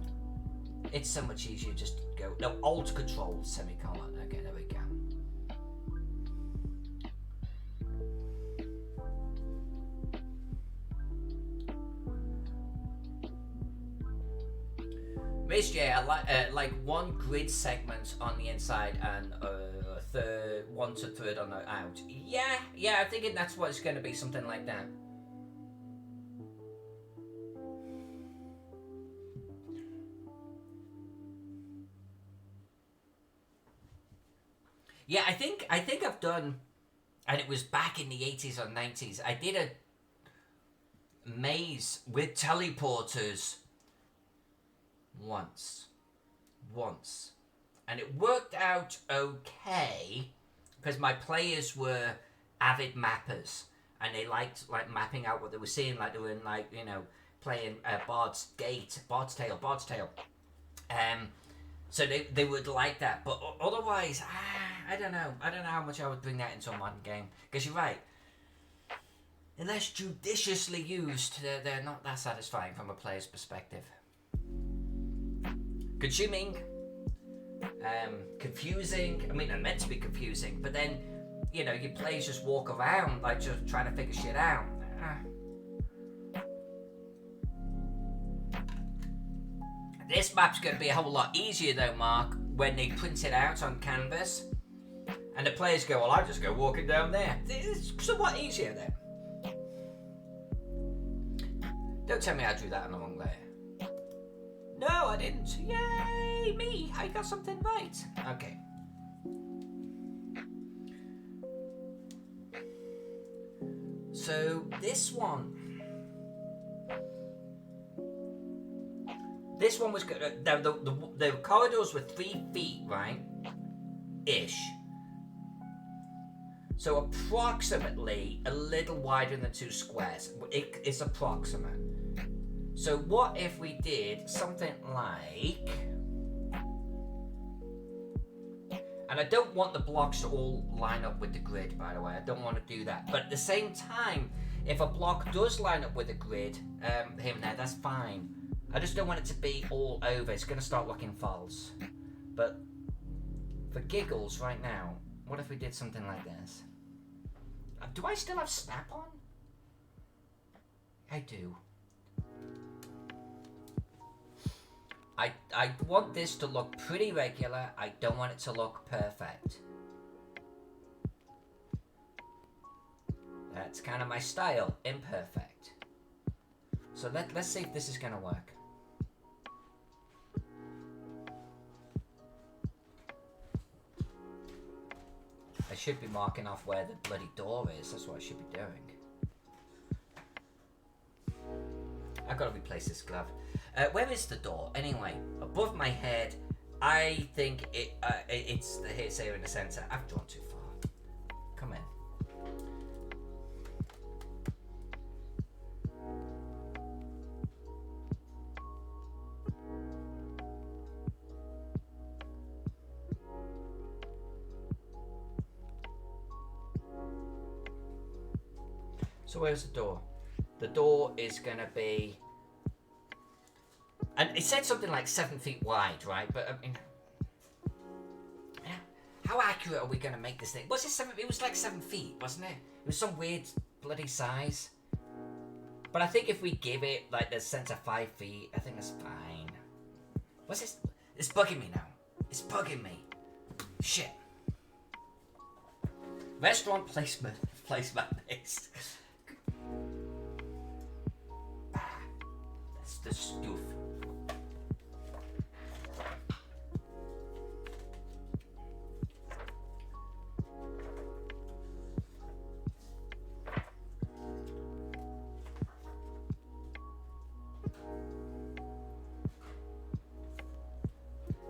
S1: It's so much easier just to go, no, Alt Control semicolon. Okay, there we go. Miss J, I like one grid segment on the inside and one to third on the out. Yeah, I'm thinking that's what it's going to be, something like that. Yeah, I think I've done, and it was back in the 80s or 90s. I did a maze with teleporters once, and it worked out okay because my players were avid mappers and they liked like mapping out what they were seeing, like they were in, like, you know, playing Bard's Tale. So they would like that, but otherwise, I don't know how much I would bring that into a modern game, because you're right, unless judiciously used, they're not that satisfying from a player's perspective. Consuming, confusing. I mean, they're meant to be confusing, but then, you know, your players just walk around like just trying to figure shit out. This map's going to be a whole lot easier though, Mark, when they print it out on canvas and the players go, well, I'll just go walking down there. It's somewhat easier then. Don't tell me I drew that on the wrong layer. No, I didn't. Yay, me. I got something right. Okay. So this one was good. The corridors were 3 feet, right? Ish. So approximately a little wider than 2 squares. It's approximate. So what if we did something like... And I don't want the blocks to all line up with the grid, by the way. I don't want to do that. But at the same time, if a block does line up with the grid, here and there, that's fine. I just don't want it to be all over. It's going to start looking false. But for giggles right now, what if we did something like this? Do I still have snap on? I do. I want this to look pretty regular. I don't want it to look perfect. That's kind of my style, imperfect. So let's see if this is going to work. I should be marking off where the bloody door is. That's what I should be doing. I've got to replace this glove. Where is the door? Anyway, above my head, I think it's here in the center. I've drawn too far. Come in. So where's the door? The door is going to be... And it said something like 7 feet wide, right? But, I mean... How accurate are we going to make this thing? Was it 7? It was like 7 feet, wasn't it? It was some weird bloody size. But I think if we give it, like, the center 5 feet, I think that's fine. What's this? It's bugging me now. It's bugging me. Shit. Restaurant placement based. That's the stuff.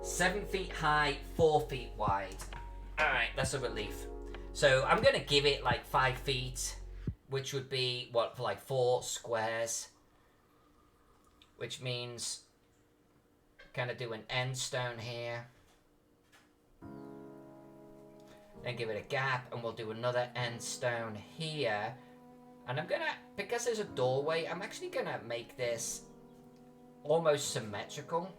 S1: Seven feet high, 4 feet wide. Alright, that's a relief. So I'm going to give it like 5 feet, which would be, what, for like 4 squares. Which means, kind of do an end stone here. Then give it a gap, and we'll do another end stone here. And I'm going to, because there's a doorway, I'm actually going to make this almost symmetrical.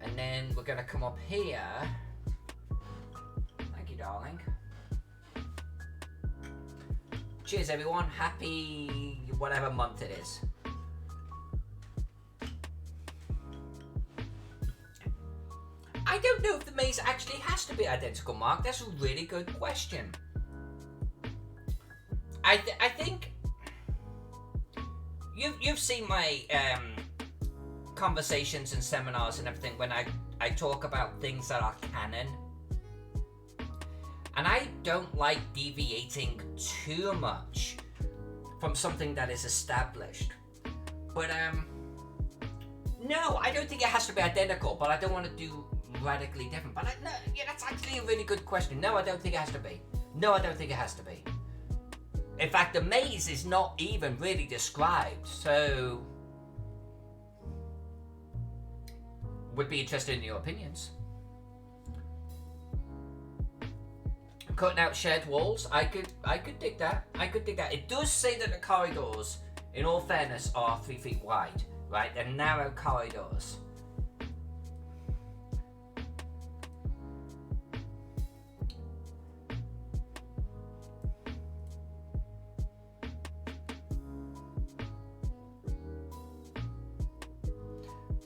S1: And then we're going to come up here. Thank you, darling. Cheers, everyone. Happy whatever month it is. I don't know if the maze actually has to be identical, Mark. That's a really good question. I think you've seen my conversations and seminars and everything when I talk about things that are canon. And I don't like deviating too much from something that is established. But, no, I don't think it has to be identical, but I don't want to do radically different. But, no, yeah, that's actually a really good question. No, I don't think it has to be. No, I don't think it has to be. In fact, the maze is not even really described, so... Would be interested in your opinions. Cutting out shared walls, I could dig that. I could dig that. It does say that the corridors, in all fairness, are 3 feet wide, right? They're narrow corridors.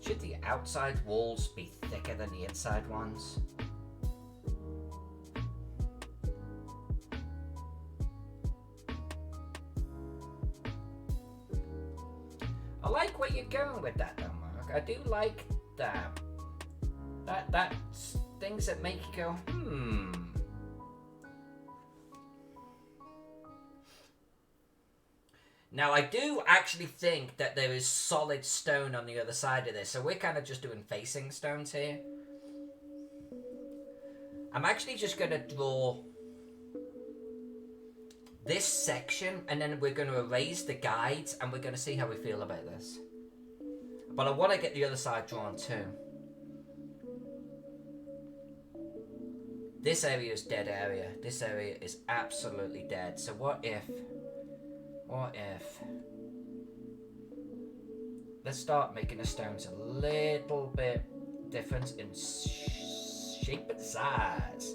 S1: Should the outside walls be thicker than the inside ones? I like where you're going with that though, Mark. I do like that. That's things that make you go, Now, I do actually think that there is solid stone on the other side of this, so we're kind of just doing facing stones here. I'm actually just going to draw this section, and then we're going to erase the guides, and we're going to see how we feel about this. But I want to get the other side drawn too. This area is dead area. This area is absolutely dead. So what if... Let's start making the stones a little bit different in shape and size.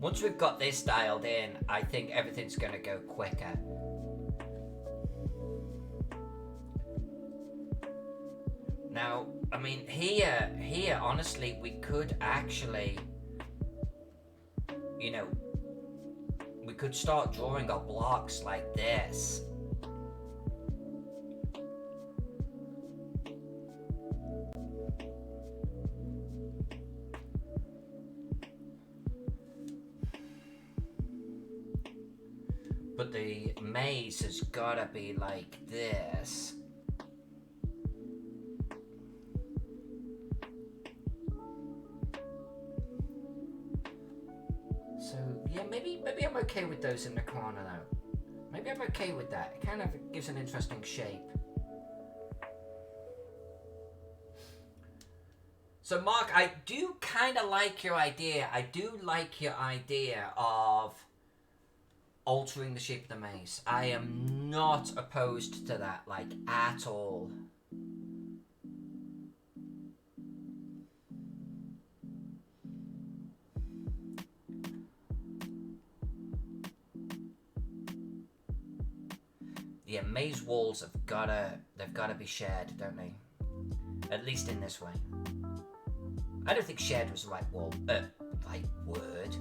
S1: Once we've got this dialed in, I think everything's going to go quicker. Now, I mean, here, honestly, we could actually, you know, we could start drawing our blocks like this. But the maze has gotta be like this. So, yeah, maybe I'm okay with those in the corner though. Maybe I'm okay with that. It kind of gives an interesting shape. So, Mark, I do kind of like your idea. I do like your idea of altering the shape of the maze. I am not opposed to that, like, at all. Yeah, maze walls they've gotta be shared, don't they? At least in this way. I don't think shared was the right word.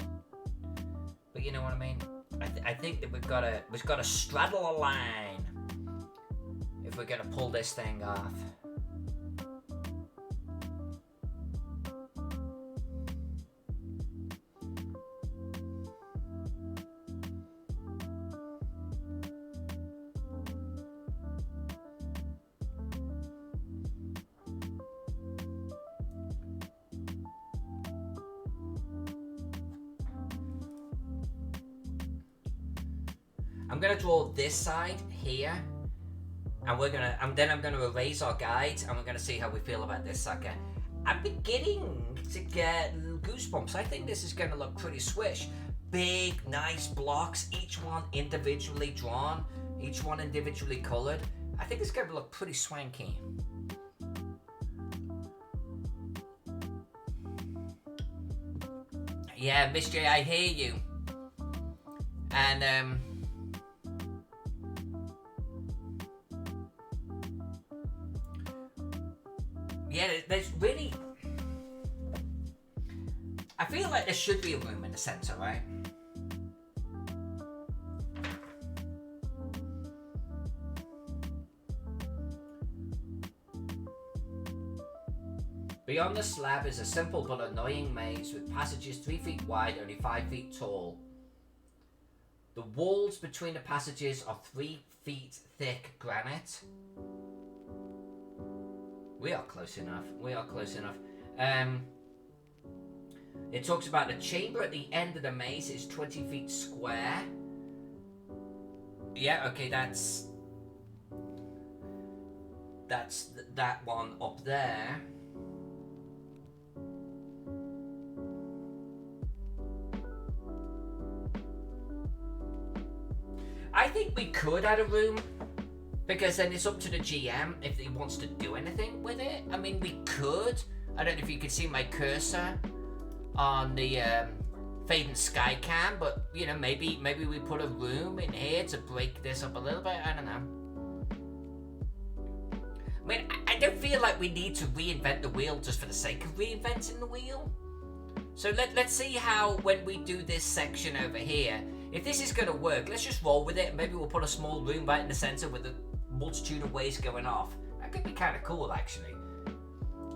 S1: But you know what I mean? I think that we've got to straddle a line if we're gonna pull this thing off. I'm gonna draw this side here, and then I'm gonna erase our guides, and we're gonna see how we feel about this sucker. I'm beginning to get goosebumps. I think this is gonna look pretty swish. Big, nice blocks, each one individually drawn, each one individually colored. I think it's gonna look pretty swanky. Yeah, Miss J, I hear you. And yeah, there's really... I feel like there should be a room in the center, right? Beyond the slab is a simple but annoying maze with passages 3 feet wide, only 5 feet tall. The walls between the passages are 3 feet thick granite. We are close enough. We are close enough. It talks about the chamber at the end of the maze is 20 feet square. Yeah, okay, that's that one up there. I think we could add a room, because then it's up to the GM if he wants to do anything with it. I mean, we could. I don't know if you can see my cursor on the Fade and Sky cam, but you know, maybe we put a room in here to break this up a little bit. I don't know. I mean, I don't feel like we need to reinvent the wheel just for the sake of reinventing the wheel. So let's see how, when we do this section over here, if this is going to work, let's just roll with it. Maybe we'll put a small room right in the center with a multitude of ways going off. That could be kind of cool, actually.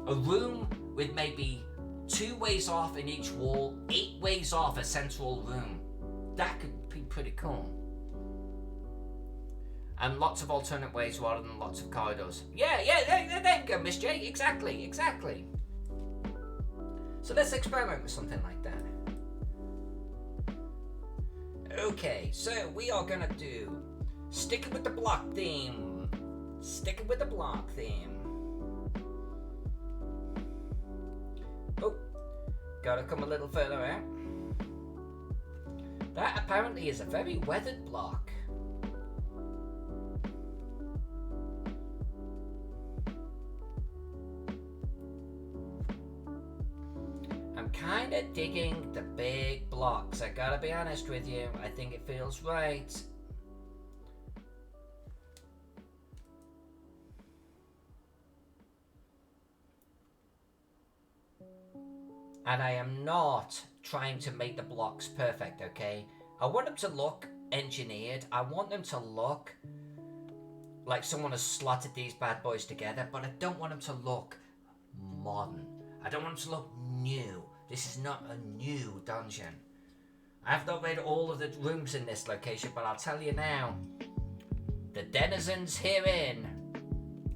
S1: A room with maybe 2 ways off in each wall, 8 ways off a central room. That could be pretty cool. And lots of alternate ways rather than lots of corridors. Yeah, there you go, Miss J. Exactly. So let's experiment with something like that. Okay, so we are gonna do sticking with the block theme. Sticking with the block theme. Oh, gotta come a little further out. That apparently is a very weathered block. I'm kinda digging the big blocks, I gotta be honest with you. I think it feels right. And I am not trying to make the blocks perfect, okay? I want them to look engineered. I want them to look like someone has slotted these bad boys together, but I don't want them to look modern. I don't want them to look new. This is not a new dungeon. I've not read all of the rooms in this location, but I'll tell you now, the denizens herein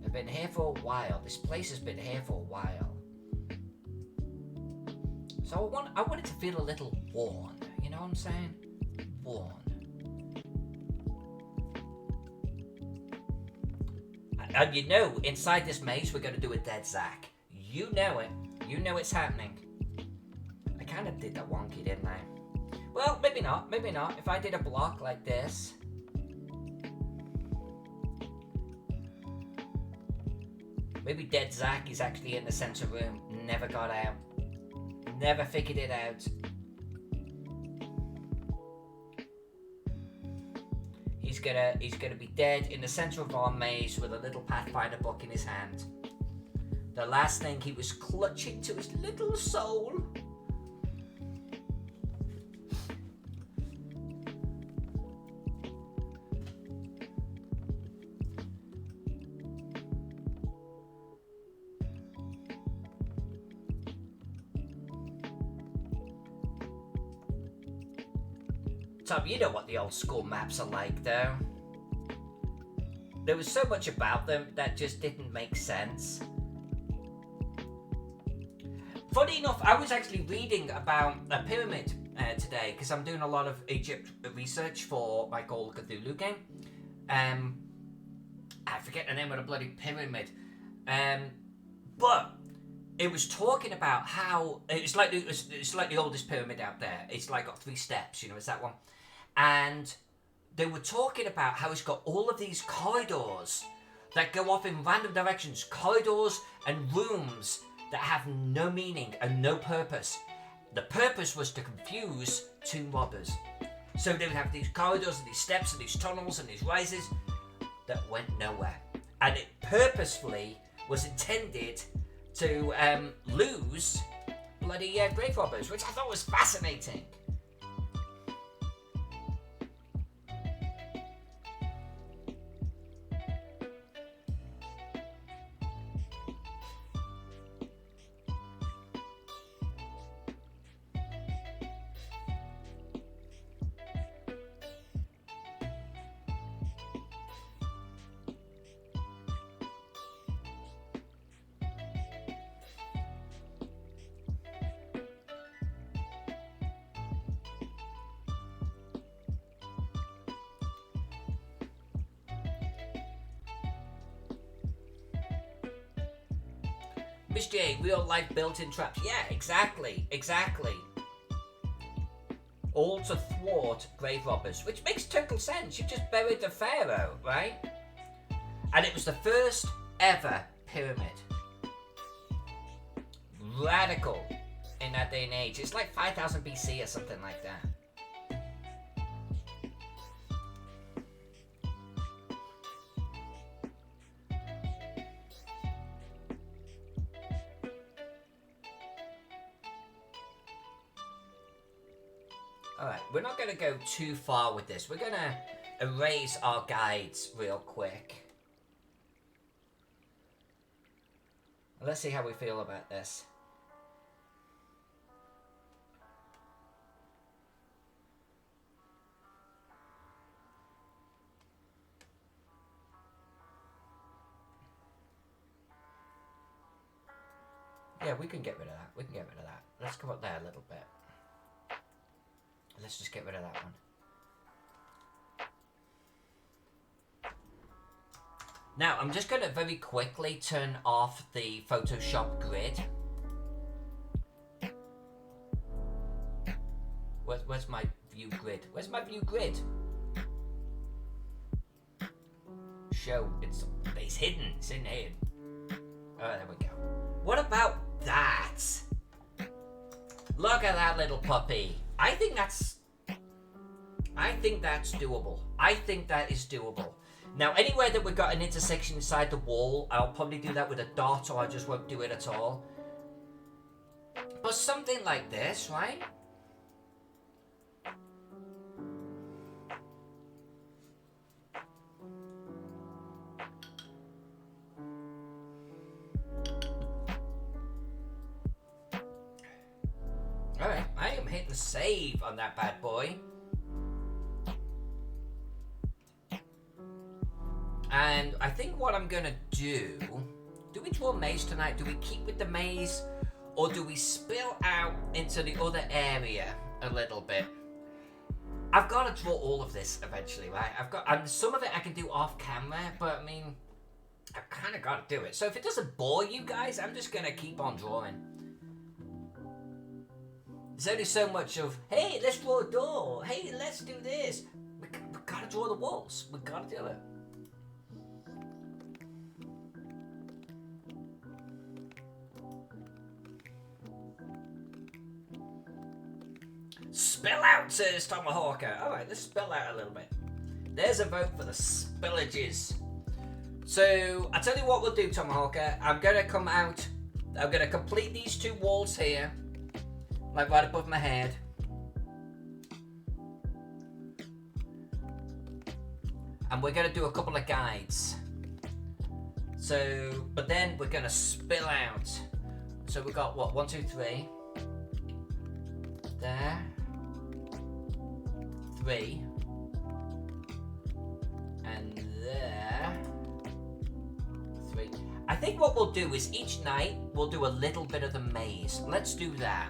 S1: have been here for a while. This place has been here for a while. So I want it to feel a little worn. You know what I'm saying? Worn. And you know, inside this maze, we're going to do a dead Zack. You know it. You know it's happening. I kind of did that wonky, didn't I? Well, maybe not. Maybe not. If I did a block like this. Maybe dead Zack is actually in the center room. Never got out. Never figured it out. He's gonna be dead in the center of our maze with a little Pathfinder book in his hand. The last thing he was clutching to his little soul. Tom, you know what the old school maps are like, though. There was so much about them that just didn't make sense. Funny enough, I was actually reading about a pyramid today, because I'm doing a lot of Egypt research for my Call of Cthulhu game. I forget the name of the bloody pyramid. But it was talking about how it's like the oldest pyramid out there. It's like got 3 steps, you know, it's that one. And they were talking about how it's got all of these corridors that go off in random directions, corridors and rooms that have no meaning and no purpose. The purpose was to confuse 2 robbers. So they would have these corridors and these steps and these tunnels and these rises that went nowhere. And it purposefully was intended to lose bloody grave robbers, which I thought was fascinating. Miss J, real life built-in traps. Yeah, exactly. All to thwart grave robbers, which makes total sense. You just buried the pharaoh, right? And it was the first ever pyramid. Radical in that day and age. It's like 5000 BC or something like that. Alright, we're not going to go too far with this. We're going to erase our guides real quick. Let's see how we feel about this. Yeah, we can get rid of that. Let's come up there a little bit. Let's just get rid of that one. Now, I'm just going to very quickly turn off the Photoshop grid. Where's my view grid? Where's my view grid? Show. It's hidden. It's in here. Oh, there we go. What about that? Look at that little puppy. I think that's doable. I think that is doable. Now, anywhere that we've got an intersection inside the wall, I'll probably do that with a dot, or I just won't do it at all. But something like this, right? Alright, I am hitting save on that bad boy. And I think what I'm gonna do we draw a maze tonight? Do we keep with the maze? Or do we spill out into the other area a little bit? I've got to draw all of this eventually, right? And some of it I can do off camera, but I mean, I've kind of got to do it. So if it doesn't bore you guys, I'm just gonna keep on drawing. There's only so much of, hey, let's draw a door. Hey, let's do this. We gotta draw the walls. We gotta do it. Spill out, says Tomahawker. Alright, let's spill out a little bit. There's a vote for the spillages. So, I'll tell you what we'll do, Tomahawker. I'm gonna come out. I'm gonna complete these two walls here. Like right above my head. And we're gonna do a couple of guides. So, but then we're gonna spill out. So we've got what, 1, 2, 3. There. 3. And there. 3. I think what we'll do is each night we'll do a little bit of the maze. Let's do that.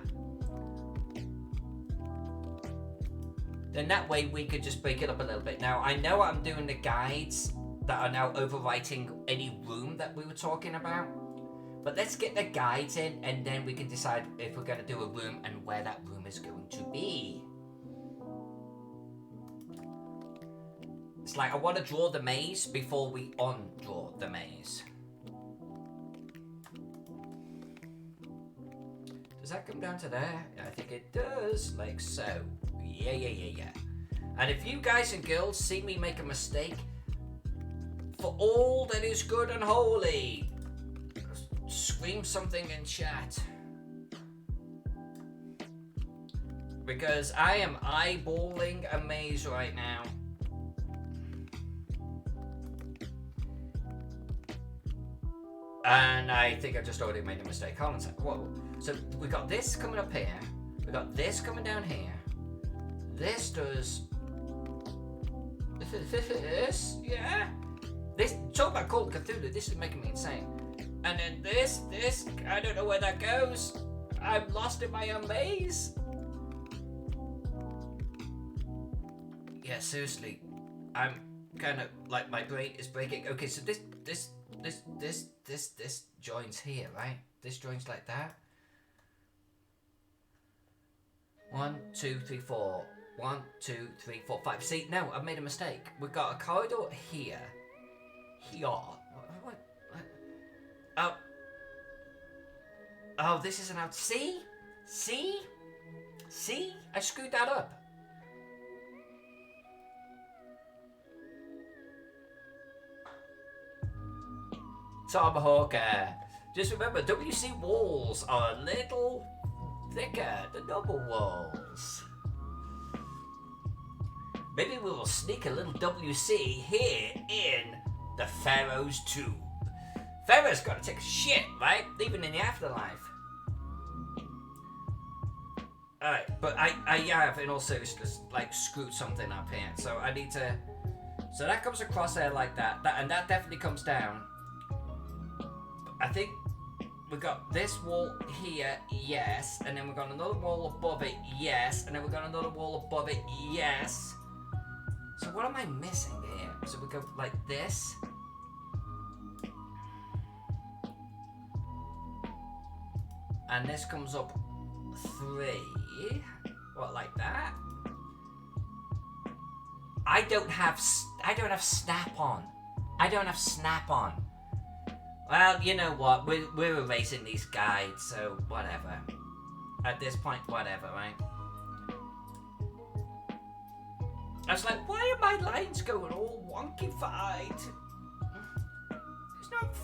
S1: Then that way we could just break it up a little bit. Now, I know I'm doing the guides that are now overwriting any room that we were talking about. But let's get the guides in, and then we can decide if we're going to do a room and where that room is going to be. It's like I want to draw the maze before we undraw the maze. Does that come down to there? I think it does, like so. Yeah. And if you guys and girls see me make a mistake, for all that is good and holy, scream scream something in chat. Because I am eyeballing a maze right now. And I think I just already made a mistake. Hold on a second. Whoa. So we got this coming up here. We got this coming down here. This does this, yeah. This, talk about Call of Cthulhu, this is making me insane. And then this, I don't know where that goes. I'm lost in my own maze. Yeah, seriously. I'm kind of, like, my brain is breaking. Okay, so this joins here, right? This joins like that. 1, 2, 3, 4. 1, 2, 3, 4, 5. See, no, I've made a mistake. We've got a corridor here. Here. What? Oh, this isn't out. See? See? See? I screwed that up. Tomahawk. Just remember, WC walls are a little thicker than normal walls. Maybe we will sneak a little WC here in the Pharaoh's tomb. Pharaoh's gotta take a shit, right? Even in the afterlife. Alright, but I have, in all seriousness, like, screwed something up here. So I need to... So that comes across there like that. And that definitely comes down. I think we got this wall here, yes. And then we've got another wall above it, yes. And then we've got another wall above it, yes. So what am I missing here? So we go like this. And this comes up 3. What, like that? I don't have snap-on. I don't have snap-on. Well, you know what? We're erasing these guides, so whatever. At this point, whatever, right? I was like, why are my lines going all wonky-fied? It's not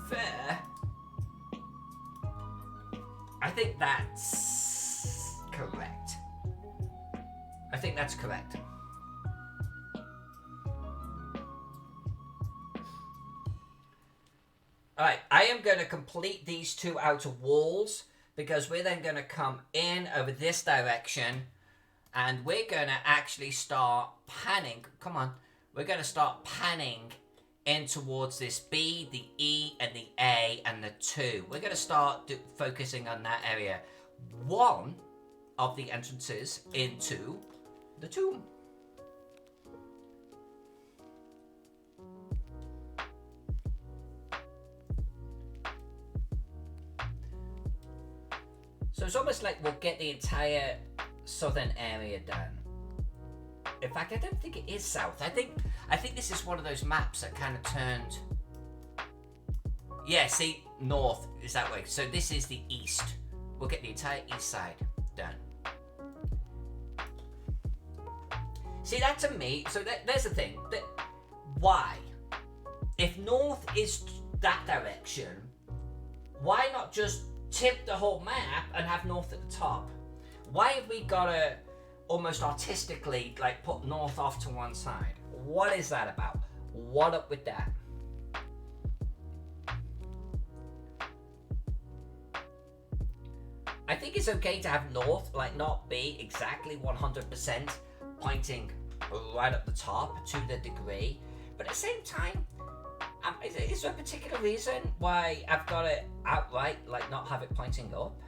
S1: fair. I think that's correct. I think that's correct. Alright, I am going to complete these 2 outer walls because we're then going to come in over this direction. And we're going to actually start panning. Come on. We're going to start panning in towards this B, the E, and the A, and the 2. We're going to start focusing on that area. One of the entrances into the tomb. So it's almost like we'll get the entire southern area done. In fact, I don't think it is south. I think this is one of those maps that kind of turned. Yeah, see, north is that way. So this is the east. We'll get the entire east side done. See, that to me. So there's the thing. Why, if north is that direction, why not just tip the whole map and have north at the top? Why have we got to almost artistically like put north off to one side? What is that about? What up with that? I think it's okay to have north like not be exactly 100% pointing right up the top to the degree, but at the same time, is there a particular reason why I've got it outright like not have it pointing up?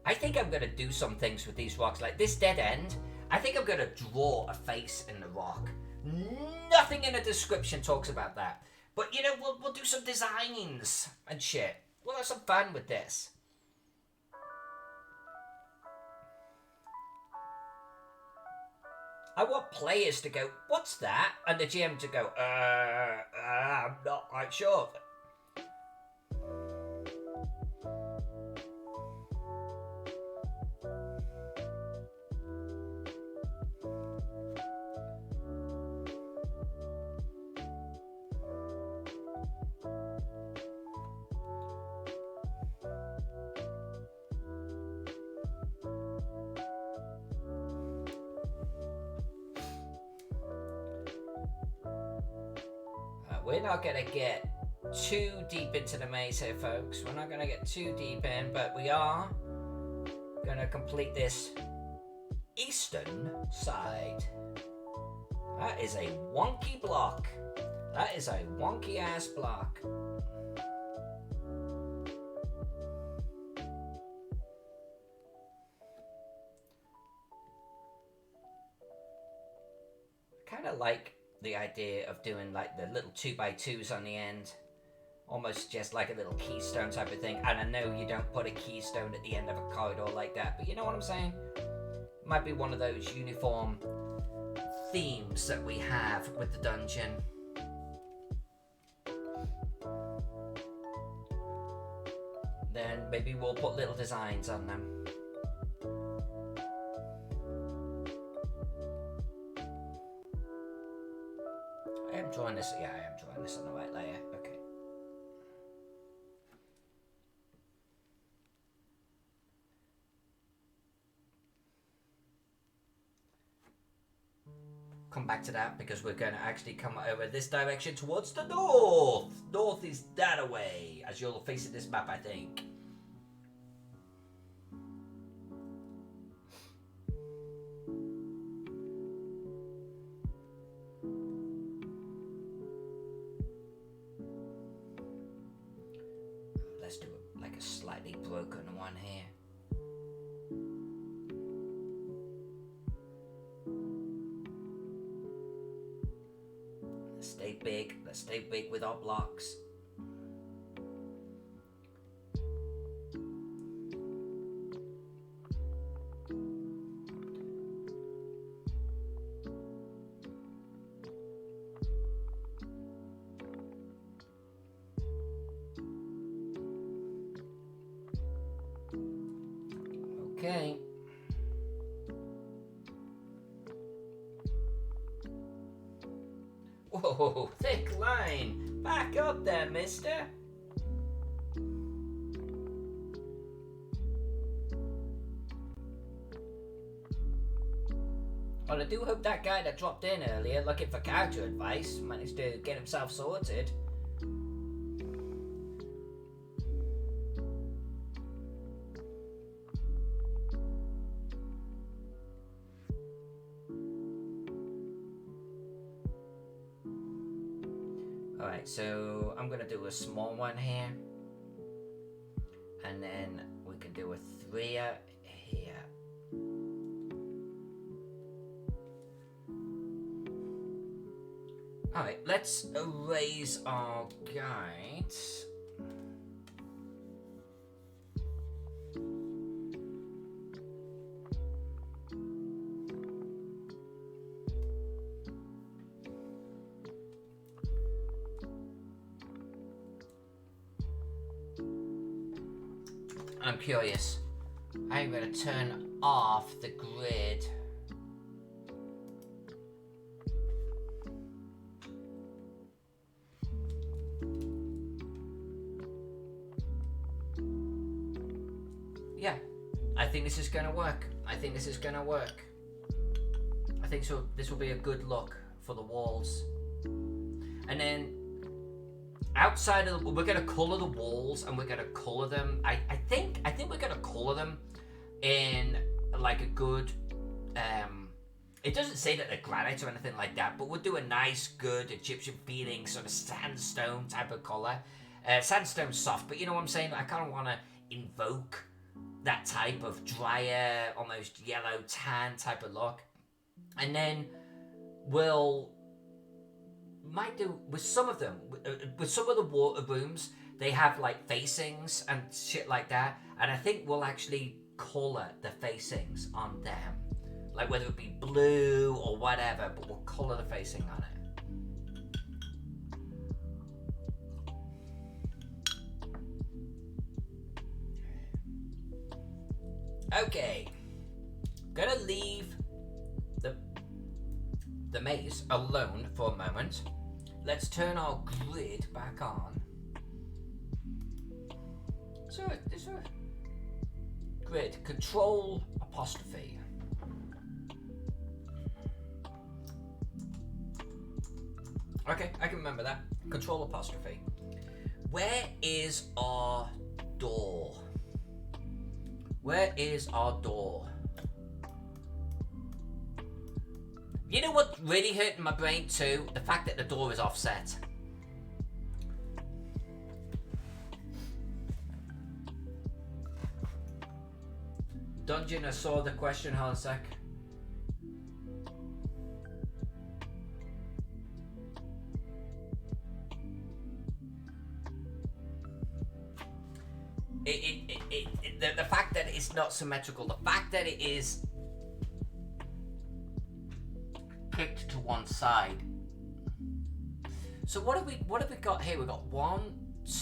S1: I think I'm going to do some things with these rocks, like this dead end. I think I'm going to draw a face in the rock. Nothing in the description talks about that. But, you know, we'll do some designs and shit. We'll have some fun with this. I want players to go, what's that? And the GM to go, I'm not quite sure. we're not gonna get too deep into the maze here, folks. We're not gonna get too deep in, but we are gonna complete this eastern side. That is a wonky block. That is a wonky ass block. Kind of like the idea of doing like the little 2x2s on the end, almost just like a little keystone type of thing. And I know you don't put a keystone at the end of a corridor like that, but you know what I'm saying? Might be one of those uniform themes that we have with the dungeon. Then maybe we'll put little designs on them. I am drawing this, yeah, I am drawing this on the right layer, okay. Come back to that because we're going to actually come over this direction towards the north. North is that away, as you'll face in this map, I think. Let's do like a slightly broken one here. Stay big. Let's stay big with our blocks. Okay. Whoa, thick line. Back up there, mister. Well, I do hope that guy that dropped in earlier looking for character advice managed to get himself sorted. Alright, so I'm gonna do a small one here, and then we can do a 3 here. Alright, let's erase our guides. I'm curious. I'm going to turn off the grid. Yeah, I think this is going to work. I think this is going to work. I think so. This will be a good look for the walls. And then outside of we're gonna color the walls, and we're gonna color them. I think we're gonna color them in like a good. It doesn't say that they're granite or anything like that, but we'll do a nice, good Egyptian feeling sort of sandstone type of color. Sandstone's soft, but you know what I'm saying. I kind of want to invoke that type of drier, almost yellow tan type of look, and then we'll. Might do with some of them, with some of the water rooms, they have like facings and shit like that, and I think we'll actually colour the facings on them, like whether it be blue or whatever, but we'll colour the facing on it. Okay, gonna leave the maze alone for a moment. Let's turn our grid back on. So it's a grid, control apostrophe. Okay, I can remember that. Control apostrophe. Where is our door? Where is our door? You know what really hurt my brain too? The fact that the door is offset. Dungeon, I saw the question, hold on a sec. The fact that it's not symmetrical, the fact that it is kicked to one side. So what have we got here? We've got 1,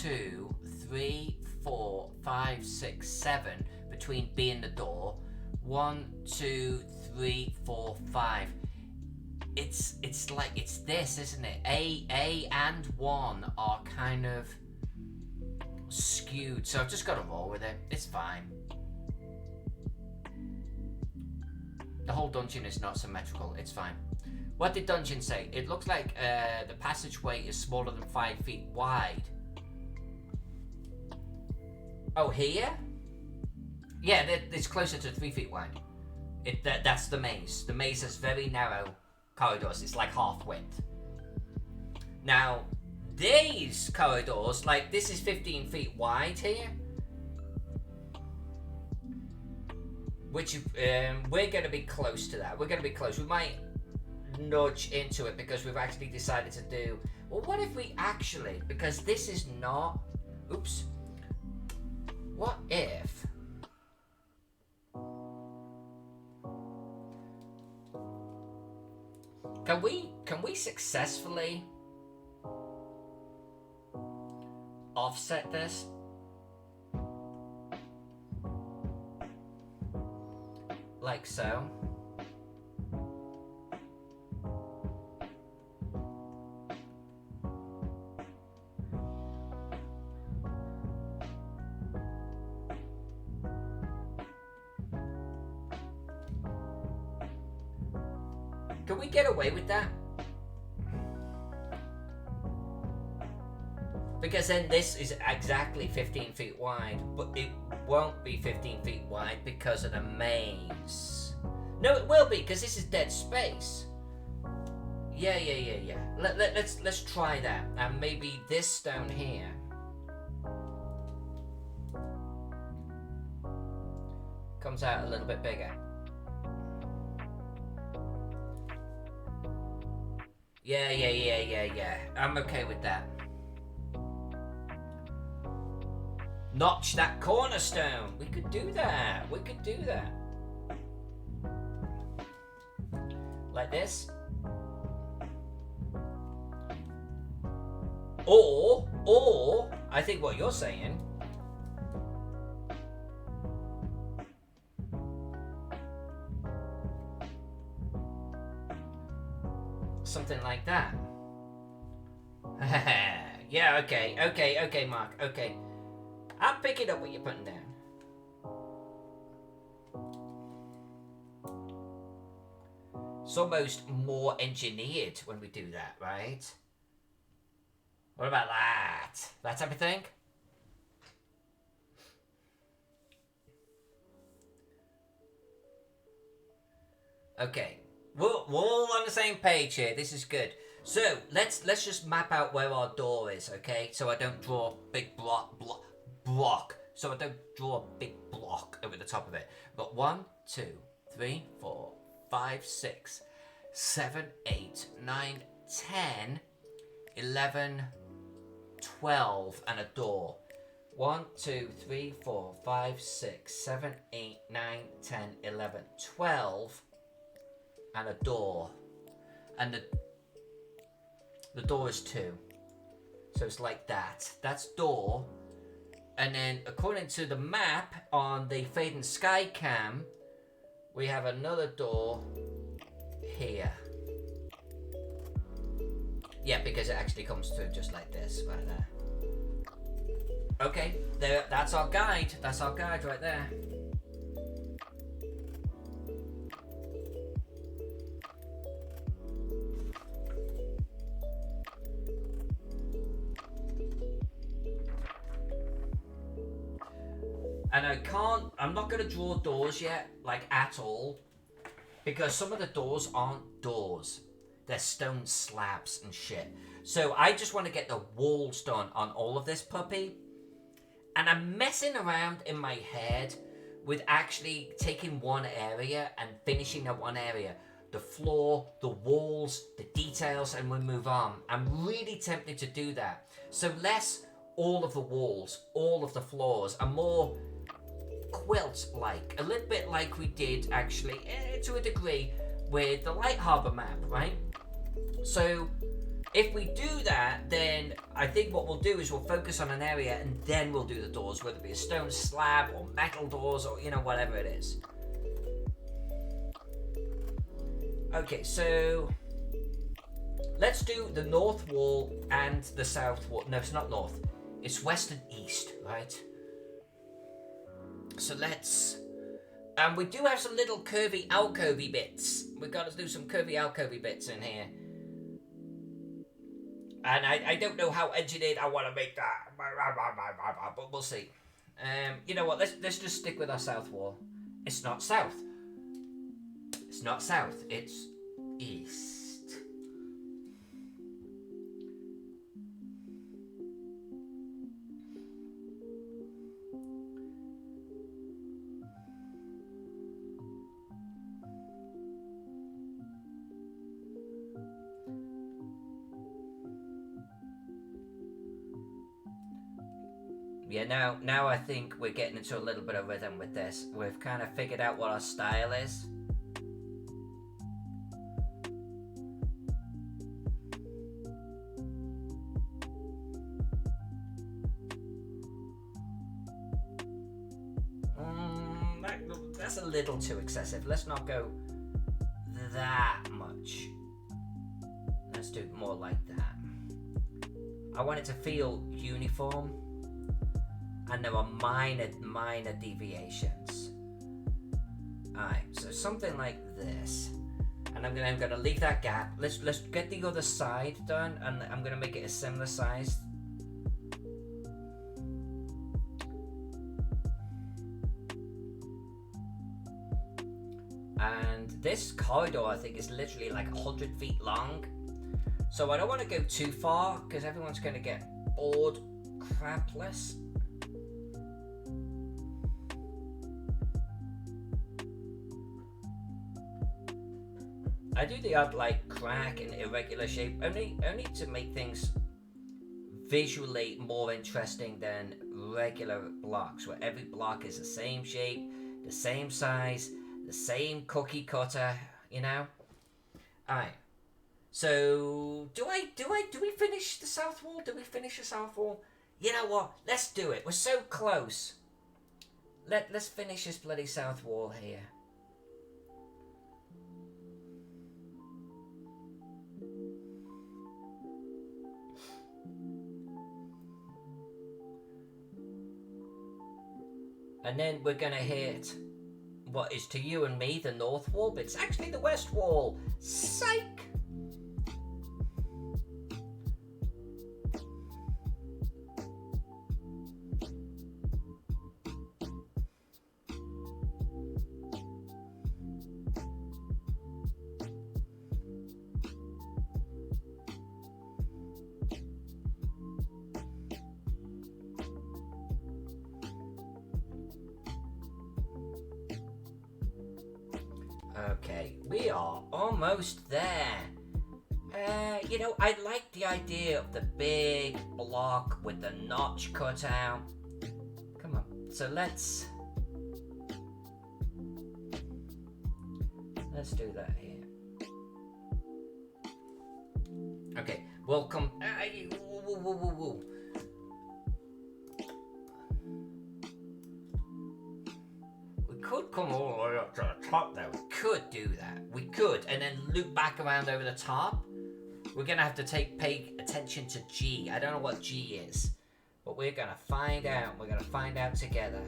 S1: 2, 3, 4, 5, 6, 7 between B and the door. 1, 2, 3, 4, 5. It's like it's this, isn't it? A and 1 are kind of skewed, so I've just got to roll with it. It's fine. The whole dungeon is not symmetrical. It's fine. What did Dungeon say? It looks like the passageway is smaller than 5 feet wide. Oh, here? Yeah, it's closer to 3 feet wide. That's the maze. The maze has very narrow corridors. It's like half width. Now, these corridors, like this is 15 feet wide here. Which, we're going to be close to that. We're going to be close. We might nudge into it because we've actually decided to do... Well, what if we actually... Because this is not... Oops. What if... Can we successfully offset this? Like so. Can we get away with that? Because then this is exactly 15 feet wide, but it won't be 15 feet wide because of the maze. No, it will be, because this is dead space. Yeah. Let's try that. And maybe this down here. Comes out a little bit bigger. Yeah. I'm okay with that. Notch that cornerstone. We could do that. Like this. Or, I think what you're saying. Something like that. Yeah, okay, Mark, okay. I'm picking up what you're putting down. It's almost more engineered when we do that, right? What about that? That type of thing? Okay. We're all on the same page here. This is good. So, let's just map out where our door is, okay? So I don't draw a big block. So I don't draw a big block over the top of it. But 1, 2, 3, 4, 5, 6, 7, 8, 9, 10, 11, 12, and a door. 1, 2, 3, 4, 5, 6, 7, 8, 9, 10, 11, 12, and a door. And the door is 2. So it's like that. That's door. And then according to the map on the Fade and Sky cam, we have another door here. Yeah, because it actually comes through just like this, right there. Okay, there. That's our guide. That's our guide right there. And I'm not going to draw doors yet, like at all, because some of the doors aren't doors. They're stone slabs and shit. So I just want to get the walls done on all of this puppy. And I'm messing around in my head with actually taking one area and finishing that one area. The floor, the walls, the details, and we move on. I'm really tempted to do that. So less all of the walls, all of the floors, and more quilt-like. A little bit like we did, actually, to a degree, with the Light Harbor map, right? So if we do that, then I think what we'll do is we'll focus on an area and then we'll do the doors, whether it be a stone slab or metal doors or, you know, whatever it is. Okay, so let's do the north wall and the south wall. No, it's not north. It's west and east, right? So let's... And we do have some little curvy alcovey bits. We've got to do some curvy alcovey bits in here. And I don't know how engineered I want to make that, but we'll see. You know what? Let's just stick with our south wall. It's not south. It's not south. It's east. Yeah, now I think we're getting into a little bit of rhythm with this. We've kind of figured out what our style is. That's a little too excessive. Let's not go that much. Let's do more like that. I want it to feel uniform. And there are minor deviations. Alright, so something like this. And I'm gonna leave that gap. Let's get the other side done, and I'm gonna make it a similar size. And this corridor, I think, is literally like 100 feet long. So I don't want to go too far, because everyone's gonna get bored crapless. I do the odd like crack and irregular shape only to make things visually more interesting than regular blocks, where every block is the same shape, the same size, the same cookie cutter, you know. Alright. So do we finish the south wall? Do we finish the south wall? You know what? Let's do it. We're so close. Let's finish this bloody south wall here. And then we're gonna hit what is to you and me the north wall, but it's actually the west wall. Psych! Okay, we are almost there. You know, I like the idea of the big block with the notch cut out. Come on, so let's do that here. Okay, welcome. Whoa. Could come all the way up to the top there. We could do that. We could, and then loop back around over the top. We're gonna have to pay attention to G. I don't know what G is, but we're gonna find out. We're gonna find out together.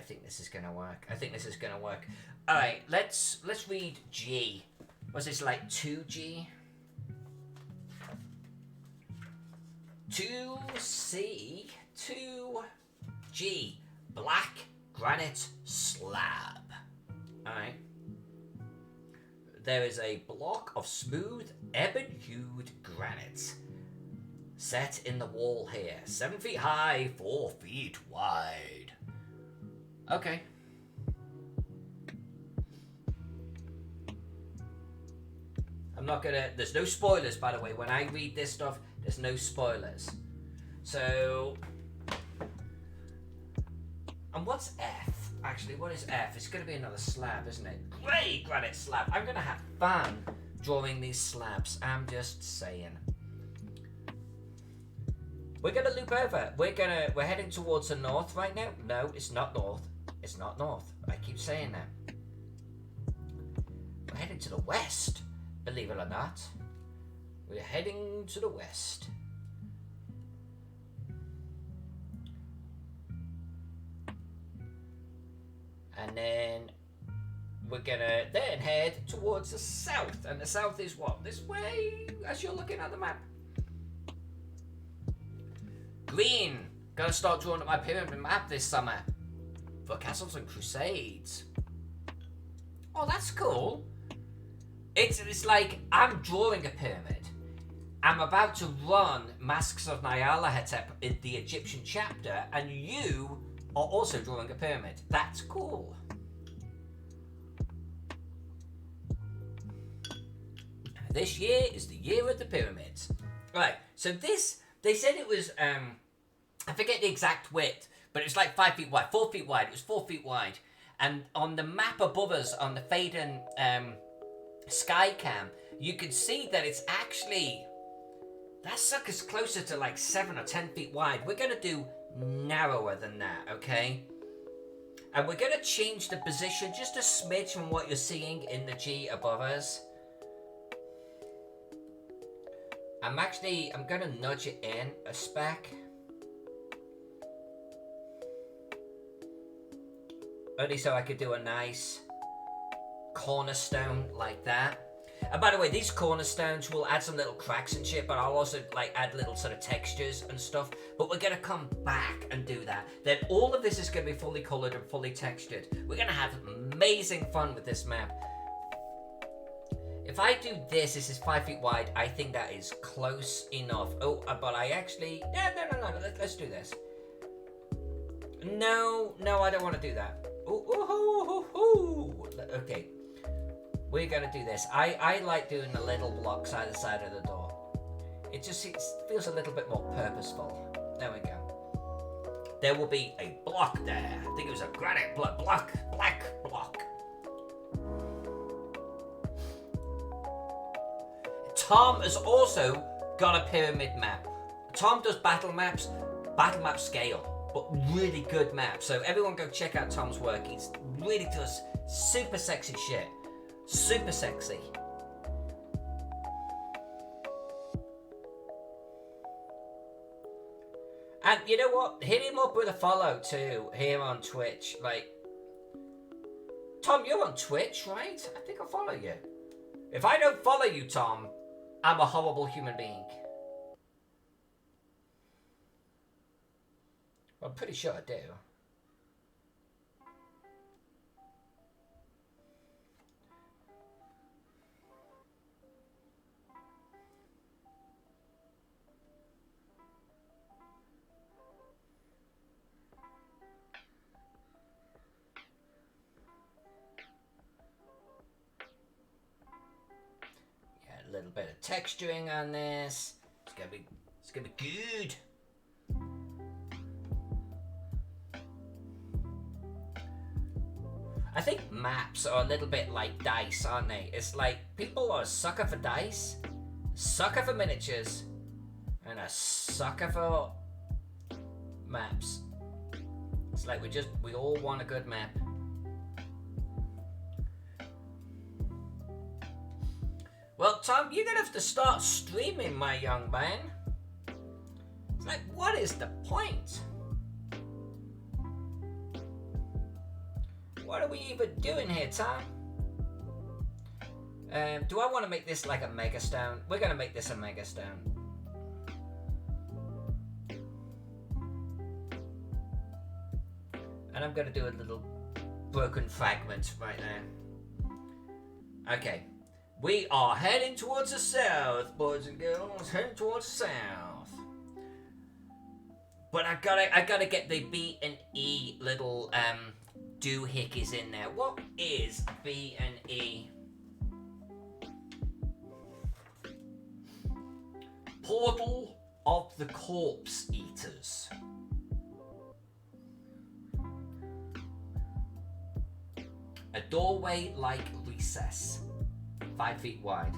S1: think this is gonna work. I think this is gonna work. All right, let's read G. Was this like 2G? 2C, 2G, black granite slab. Alright. There is a block of smooth, ebon-hued granite set in the wall here. 7 feet high, 4 feet wide. Okay. I'm not gonna... There's no spoilers, by the way. When I read this stuff, there's no spoilers. So... And what's F? Actually, what is F? It's gonna be another slab, isn't it? Grey granite slab. I'm gonna have fun drawing these slabs. I'm just saying. We're gonna loop over. We're heading towards the north right now. No, it's not north. It's not north. I keep saying that. We're heading to the west. Believe it or not. We're heading to the west. And then we're gonna then head towards the south. And the south is what? This way, as you're looking at the map. Green. Gonna start drawing up my pyramid map this summer. For Castles and Crusades. Oh, that's cool. It's like I'm drawing a pyramid. I'm about to run Masks of Nyarlathotep in the Egyptian chapter, and you are also drawing a pyramid. That's cool. This year is the year of the pyramids. Right, so this, they said it was, I forget the exact width, but it was like 5 feet wide, 4 feet wide. It was 4 feet wide. And on the map above us, on the Faden Skycam, you can see that it's actually, that sucker's closer to like 7 or 10 feet wide. We're gonna do narrower than that, okay? And we're gonna change the position just a smidge from what you're seeing in the G above us. I'm gonna nudge it in a speck. Only so I could do a nice cornerstone like that. And by the way, these cornerstones will add some little cracks and shit, but I'll also like add little sort of textures and stuff. But we're gonna come back and do that. Then all of this is gonna be fully colored and fully textured. We're gonna have amazing fun with this map. If I do this is 5 feet wide, I think that is close enough. Oh, but I actually, no, let's do this. No, I don't want to do that. Okay. We're gonna do this. I like doing the little blocks either side of the door. It feels a little bit more purposeful. There we go. There will be a block there. I think it was a granite black block. Tom has also got a pyramid map. Tom does battle map scale, but really good maps. So everyone go check out Tom's work. He really does super sexy shit. Super sexy. And you know what? Hit him up with a follow too here on Twitch. Like, Tom, you're on Twitch, right? I think I'll follow you. If I don't follow you, Tom, I'm a horrible human being. Well, I'm pretty sure I do. A little bit of texturing on this. It's gonna be good. I think maps are a little bit like dice, aren't they? It's like people are a sucker for dice, sucker for miniatures, and a sucker for maps. It's like we all want a good map. Well, Tom, you're gonna have to start streaming, my young man. It's like, what is the point? What are we even doing here, Tom? Do I want to make this like a mega stone? We're gonna make this a mega stone. And I'm gonna do a little broken fragment right there. Okay. We are heading towards the south, boys and girls. Heading towards the south. But I gotta get the B and E little doohickeys in there. What is B and E? Portal of the Corpse Eaters. A doorway-like recess, 5 feet wide.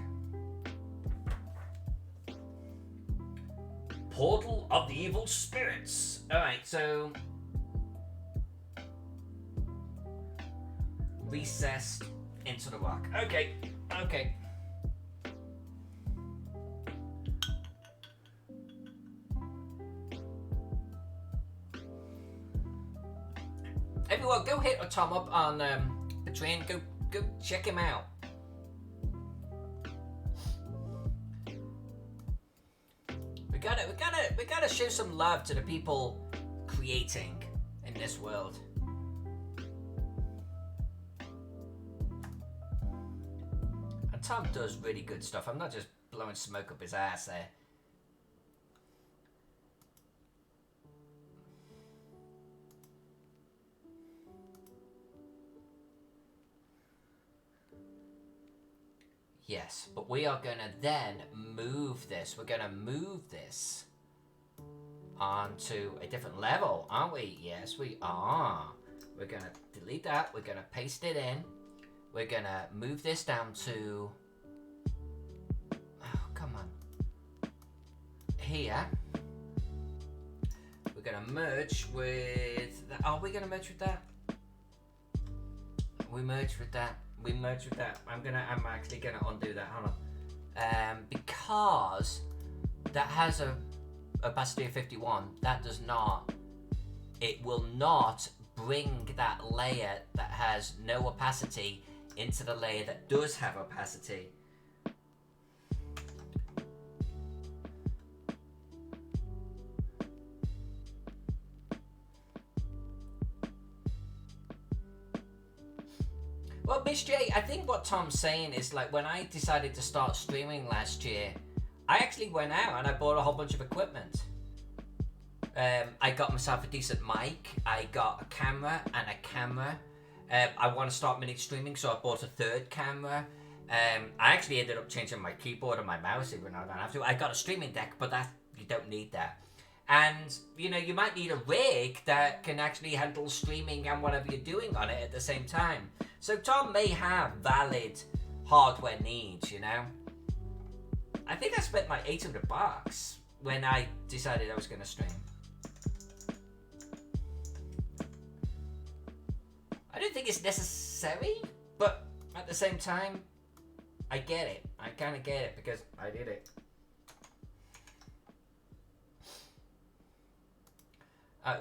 S1: Portal of the Evil Spirits. Alright, so... recessed into the rock. Okay, okay. Everyone, go hit Tom up on the train. Go check him out. We gotta show some love to the people creating in this world. And Tom does really good stuff. I'm not just blowing smoke up his ass there. Yes, but we are going to then move this. We're going to move this onto a different level, aren't we? Yes, we are. We're going to delete that. We're going to paste it in. We're going to move this down to... oh, come on. Here. We're going to merge with... are we going to merge with that? We merge with that. We merge with that. I'm actually gonna undo that. Hold on. Because that has a opacity of 51. That does not. It will not bring that layer that has no opacity into the layer that does have opacity. Well, Miss J, I think what Tom's saying is, like, when I decided to start streaming last year, I actually went out and I bought a whole bunch of equipment. I got myself a decent mic, I got a camera and a camera. I want to start mini streaming, so I bought a third camera. I actually ended up changing my keyboard and my mouse even though I don't have to. I got a streaming deck, but that you don't need that. And, you know, you might need a rig that can actually handle streaming and whatever you're doing on it at the same time. So Tom may have valid hardware needs, you know. I think I spent like $800 when I decided I was going to stream. I don't think it's necessary, but at the same time, I get it. I kind of get it because I did it.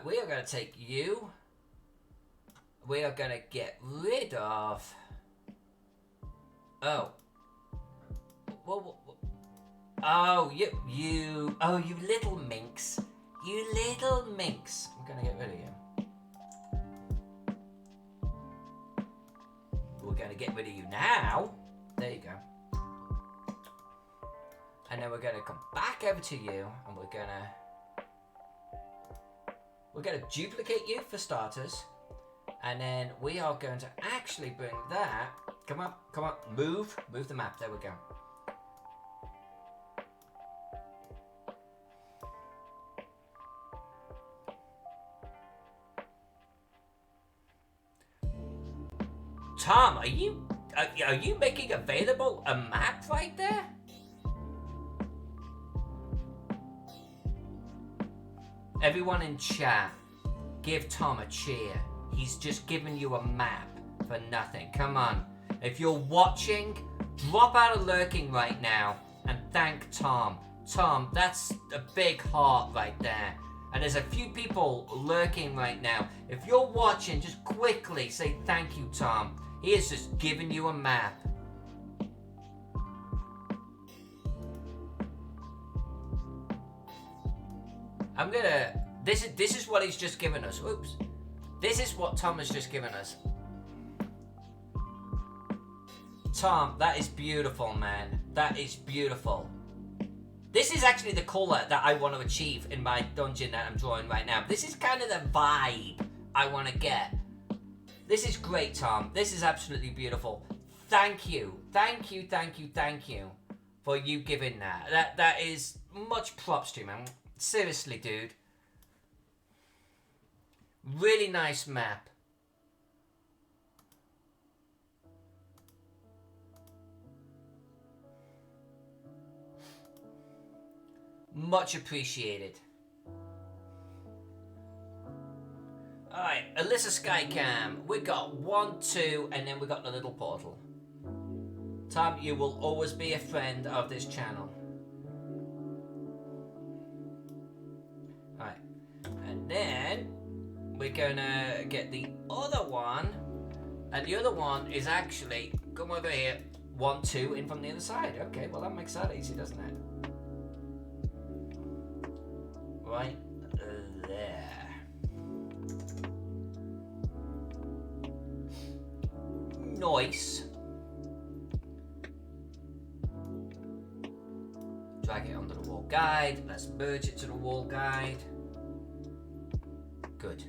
S1: We are going to take you. We are going to get rid of... oh. Oh, you little minx. You little minx. I'm going to get rid of you. We're going to get rid of you now. There you go. And then we're going to come back over to you and we're going to duplicate you for starters, and then we are going to actually bring that. Come on, move the map. There we go. Tom, are you making available a map right there? Everyone in chat, give Tom a cheer. He's just given you a map for nothing. Come on. If you're watching, drop out of lurking right now and thank Tom. Tom, that's a big heart right there. And there's a few people lurking right now. If you're watching, just quickly say thank you, Tom. He is just giving you a map. I'm gonna... This is what he's just given us. Oops. This is what Tom has just given us. Tom, that is beautiful, man. That is beautiful. This is actually the colour that I want to achieve in my dungeon that I'm drawing right now. This is kind of the vibe I want to get. This is great, Tom. This is absolutely beautiful. Thank you. Thank you, thank you, thank you for you giving that. That is much props to you, man. Seriously, dude. Really nice map. Much appreciated. Alright, Alyssa Skycam. We got 1, 2, and then we got the little portal. Tom, you will always be a friend of this channel. Alright. And then we're gonna get the other one. And the other one is actually, come over here, 1, 2 in from the other side. Okay, well that makes that easy, doesn't it? Right there. Nice. Drag it onto the wall guide. Let's merge it to the wall guide. Good.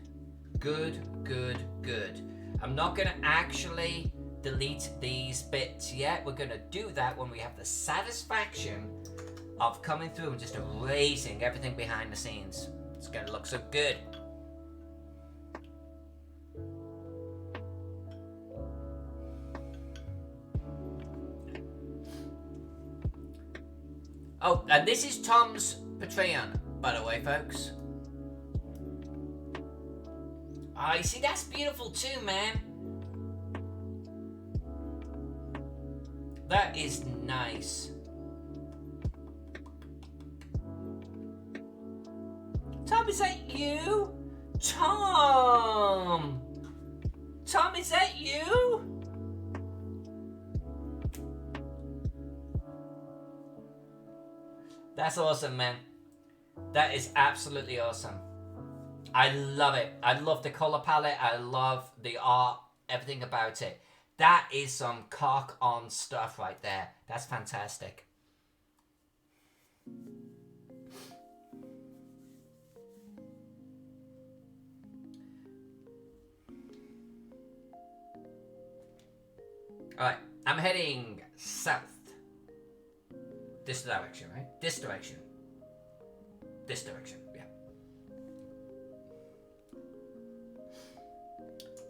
S1: Good, good, good. I'm not going to actually delete these bits yet. We're going to do that when we have the satisfaction of coming through and just erasing everything behind the scenes. It's gonna look so good. Oh, and this is Tom's Patreon, by the way, folks. Oh, you see, that's beautiful too, man. That is nice. Tom, is that you? Tom! Tom, is that you? That's awesome, man. That is absolutely awesome. I love it. I love the color palette. I love the art, everything about it. That is some cock on stuff right there. That's fantastic. Alright, I'm heading south. This direction, right? This direction. This direction, yeah.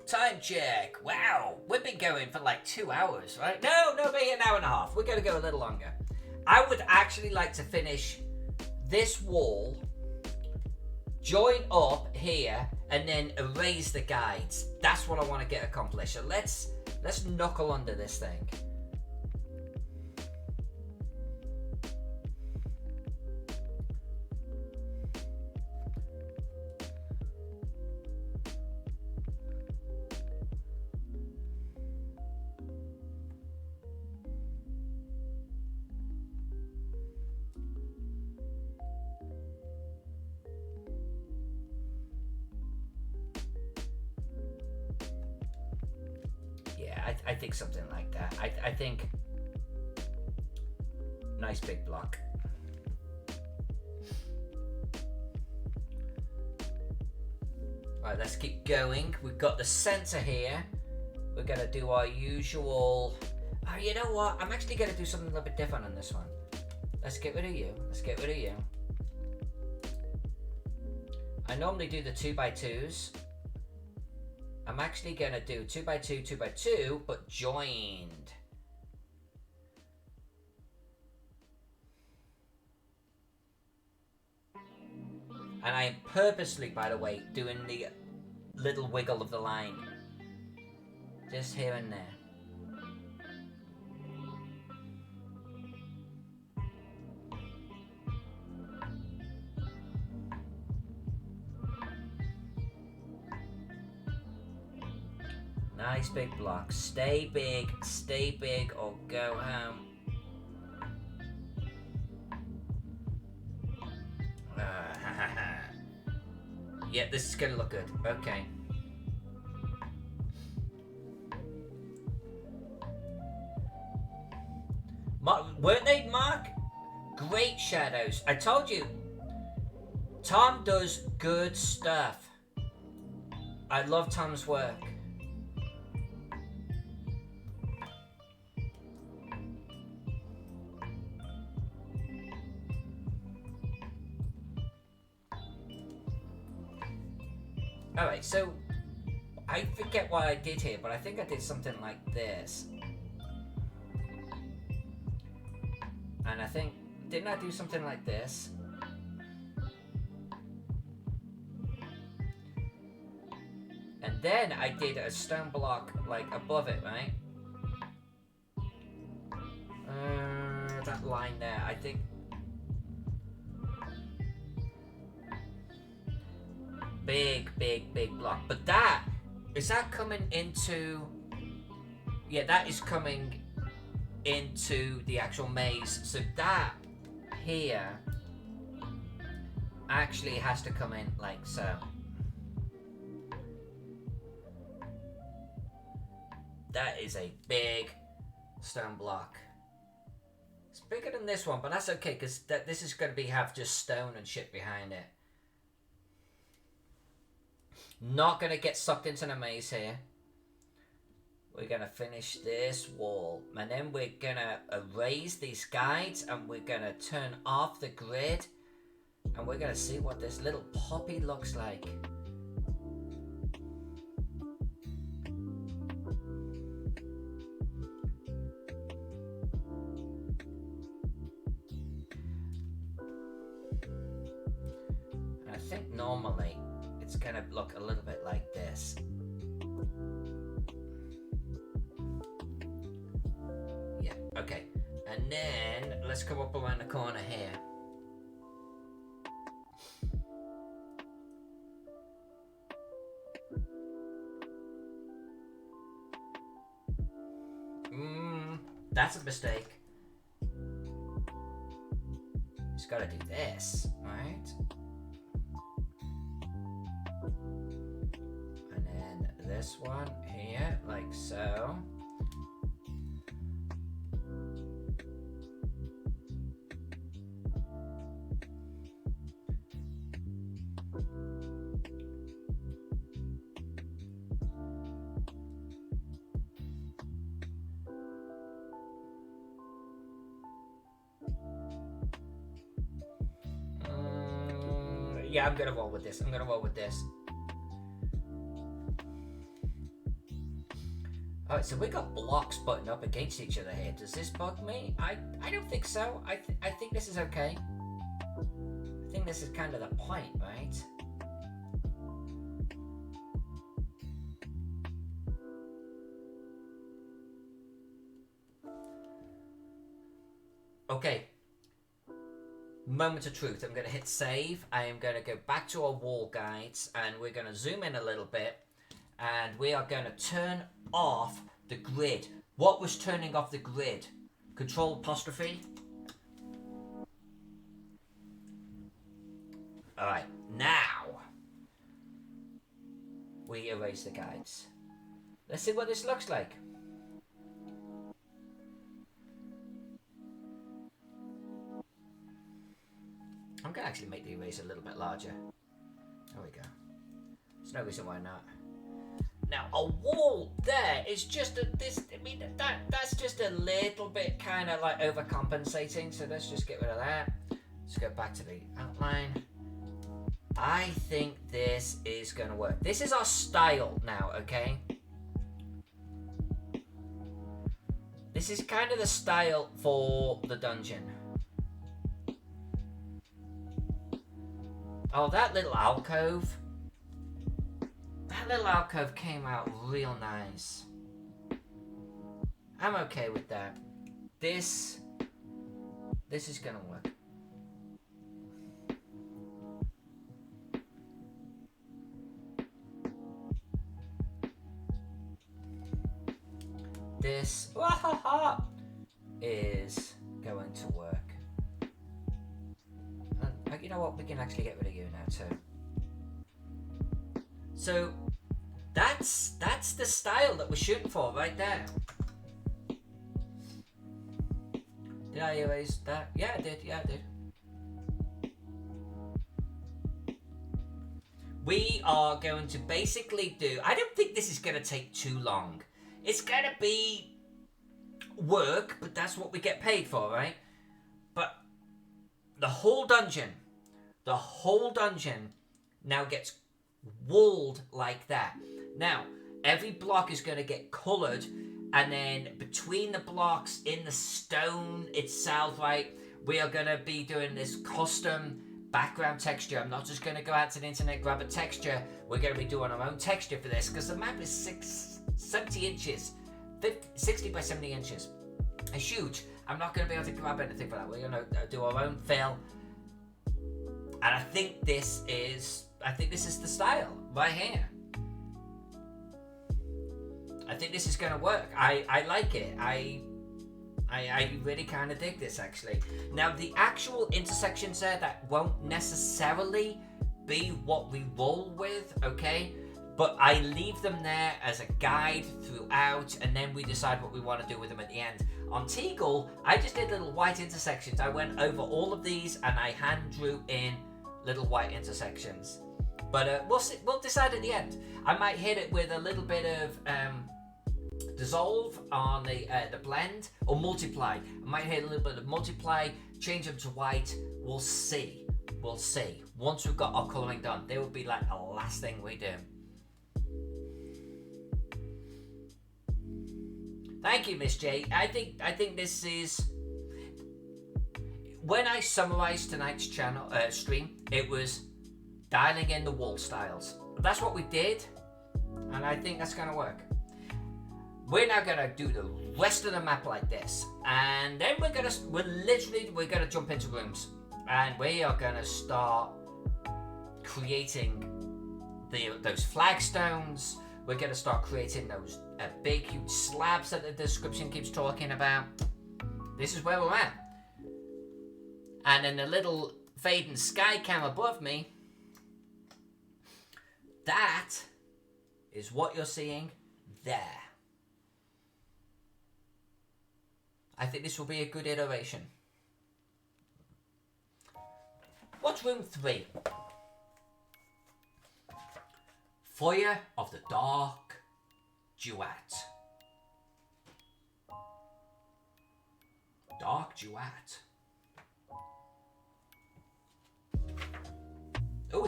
S1: Time check. Wow, we've been going for like 2 hours, right? No, maybe an hour and a half. We're going to go a little longer. I would actually like to finish this wall, join up here, and then erase the guides. That's what I want to get accomplished. So let's knuckle under this thing. I think something like that. I think nice big block. Right, let's keep going. We've got the center here. We're gonna do our usual. Oh, you know what? I'm actually gonna do something a little bit different on this one. Let's get rid of you. Let's get rid of you. I normally do the 2x2s. I'm actually gonna do 2x2, 2x2, but joined. And I am purposely, by the way, doing the little wiggle of the line. Just here and there. Nice big block. Stay big, or go home. Yeah, this is gonna look good. Okay. Weren't they, Mark? Great shadows. I told you. Tom does good stuff. I love Tom's work. Alright, so I forget what I did here, but I think I did something like this. And I think, didn't I do something like this? And then I did a stone block like above it, right? That line there, I think. Big block. But that, is that coming into... Yeah, that is coming into the actual maze. So that here actually has to come in like so. That is a big stone block. It's bigger than this one, but that's okay because this is going to have just stone and shit behind it. Not going to get sucked into the maze here. We're going to finish this wall. And then we're going to erase these guides. And we're going to turn off the grid. And we're going to see what this little poppy looks like. And I think normally it's going to look a little bit like this. Yeah, okay. And then let's come up around the corner here. That's a mistake. Just gotta do this, right? And then this one here, like so. Yeah, I'm gonna roll with this. Alright, so we got blocks buttoned up against each other here. Does this bug me? I don't think so. I think this is okay. I think this is kind of the point, right? Okay. Moment of truth. I'm going to hit save. I am going to go back to our wall guides and we're going to zoom in a little bit and we are going to turn off the grid. What was turning off the grid? Control apostrophe. Alright, now we erase the guides. Let's see what this looks like. I'm going to actually make the eraser a little bit larger. There we go. There's no reason why not. Now, a wall there is just that's just a little bit kind of like overcompensating. So let's just get rid of that. Let's go back to the outline. I think this is going to work. This is our style now, okay? This is kind of the style for the dungeon. Oh, that little alcove. That little alcove came out real nice. I'm okay with that. This is gonna work. this is going to work. And you know what? We can actually get rid of you now too. So that's the style that we're shooting for right there. Did I erase that? Yeah, I did. Yeah, I did. We are going to basically do... I don't think this is going to take too long. It's going to be work, but that's what we get paid for, right? But the whole dungeon now gets walled like that. Now, every block is going to get coloured, and then between the blocks in the stone itself, right, we are going to be doing this custom background texture. I'm not just going to go out to the internet, grab a texture. We're going to be doing our own texture for this, because the map is 70 inches, 60 by 70 inches. It's huge. I'm not going to be able to grab anything for that. We're going to do our own fill, and I think this is the style right here. I think this is going to work. I like it. I really kind of dig this, actually. Now, the actual intersections there, that won't necessarily be what we roll with, okay? But I leave them there as a guide throughout, and then we decide what we want to do with them at the end. On Teagle, I just did little white intersections. I went over all of these, and I hand drew in little white intersections. But we'll see, we'll decide at the end. I might hit it with a little bit of dissolve on the blend, or multiply. I might hit a little bit of multiply, change them to white. We'll see. We'll see. Once we've got our colouring done, they will be like the last thing we do. Thank you, Miss J. I think this is... When I summarised tonight's channel stream, it was dialing in the wall styles. That's what we did, and I think that's going to work. We're now going to do the rest of the map like this, and then we're going to jump into rooms, and we are going to start creating those flagstones. We're going to start creating those big huge slabs that the description keeps talking about. This is where we're at. And then the little fading sky cam above me, that is what you're seeing there. I think this will be a good iteration. What's room 3? Foyer of the Dark Duat. Dark Duat. Oh,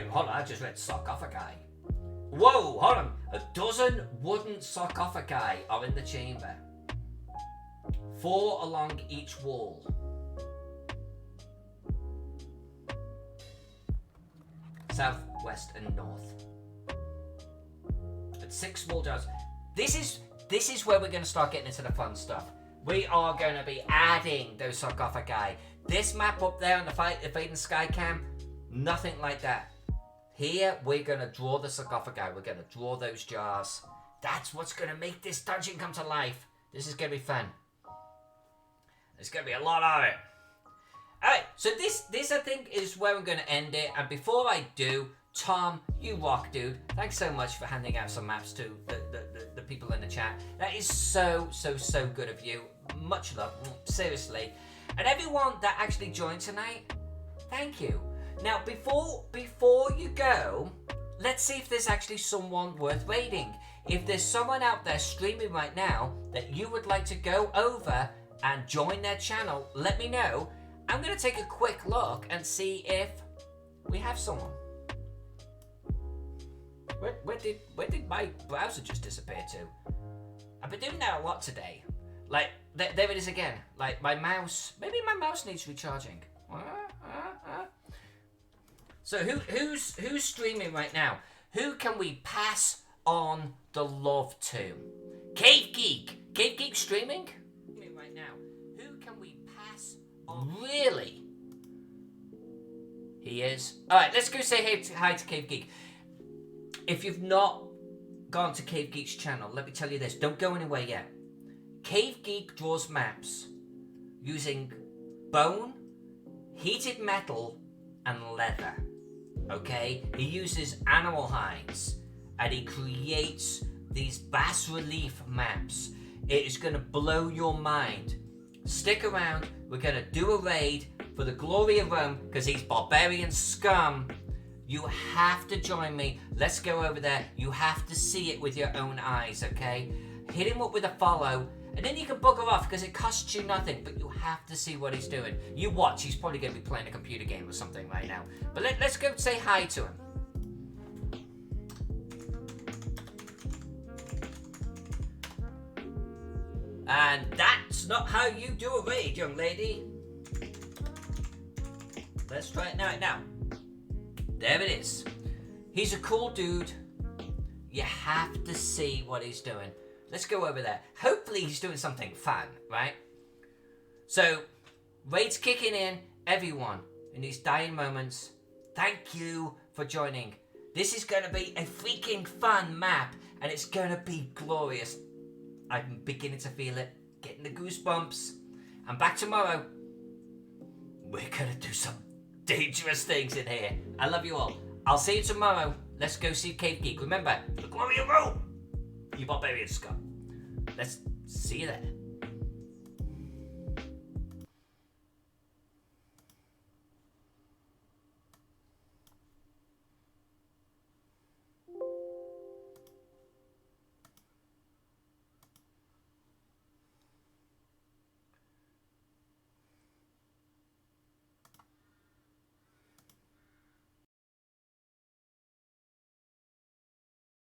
S1: hold on, I just read sarcophagi. Whoa, hold on. A dozen wooden sarcophagi are in the chamber. 4 along each wall. South, west, and north. And 6 small jars. This is where we're going to start getting into the fun stuff. We are going to be adding those sarcophagi. This map up there on the fading sky cam, nothing like that. Here, we're going to draw the sarcophagi. We're going to draw those jars. That's what's going to make this dungeon come to life. This is going to be fun. There's going to be a lot of it. Alright, so this I think is where I'm going to end it. And before I do, Tom, you rock, dude. Thanks so much for handing out some maps to the people in the chat. That is so good of you. Much love, seriously. And everyone that actually joined tonight, thank you. Now, before you go, let's see if there's actually someone worth raiding. If there's someone out there streaming right now that you would like to go over and join their channel, let me know. I'm going to take a quick look and see if we have someone. Where did my browser just disappear to? I've been doing that a lot today. Like, there it is again. Like, my mouse, maybe my mouse needs recharging. So who's streaming right now? Who can we pass on the love to? Cave Geek. Cave Geek streaming? Right now. Who can we pass on? Really? He is. Alright, let's go say hi to Cave Geek. If you've not gone to Cave Geek's channel, let me tell you this. Don't go anywhere yet. Cave Geek draws maps using bone, heated metal, and leather. Okay? He uses animal hides and he creates these bas relief maps. It is going to blow your mind. Stick around. We're going to do a raid for the glory of Rome because he's barbarian scum. You have to join me. Let's go over there. You have to see it with your own eyes, okay? Hit him up with a follow, and then you can bugger off because it costs you nothing, but you have to see what he's doing. You watch. He's probably going to be playing a computer game or something right now. But let's go say hi to him. And that's not how you do a raid, young lady. Let's try it now. There it is. He's a cool dude. You have to see what he's doing. Let's go over there. Hopefully he's doing something fun, right? So, raid's kicking in. Everyone, in these dying moments, thank you for joining. This is going to be a freaking fun map, and it's going to be glorious. I'm beginning to feel it. Getting the goosebumps. And back tomorrow, we're going to do some dangerous things in here. I love you all. I'll see you tomorrow. Let's go see Cave Geek. Remember, the glory of Rome. You barbarian scum. Let's see you there.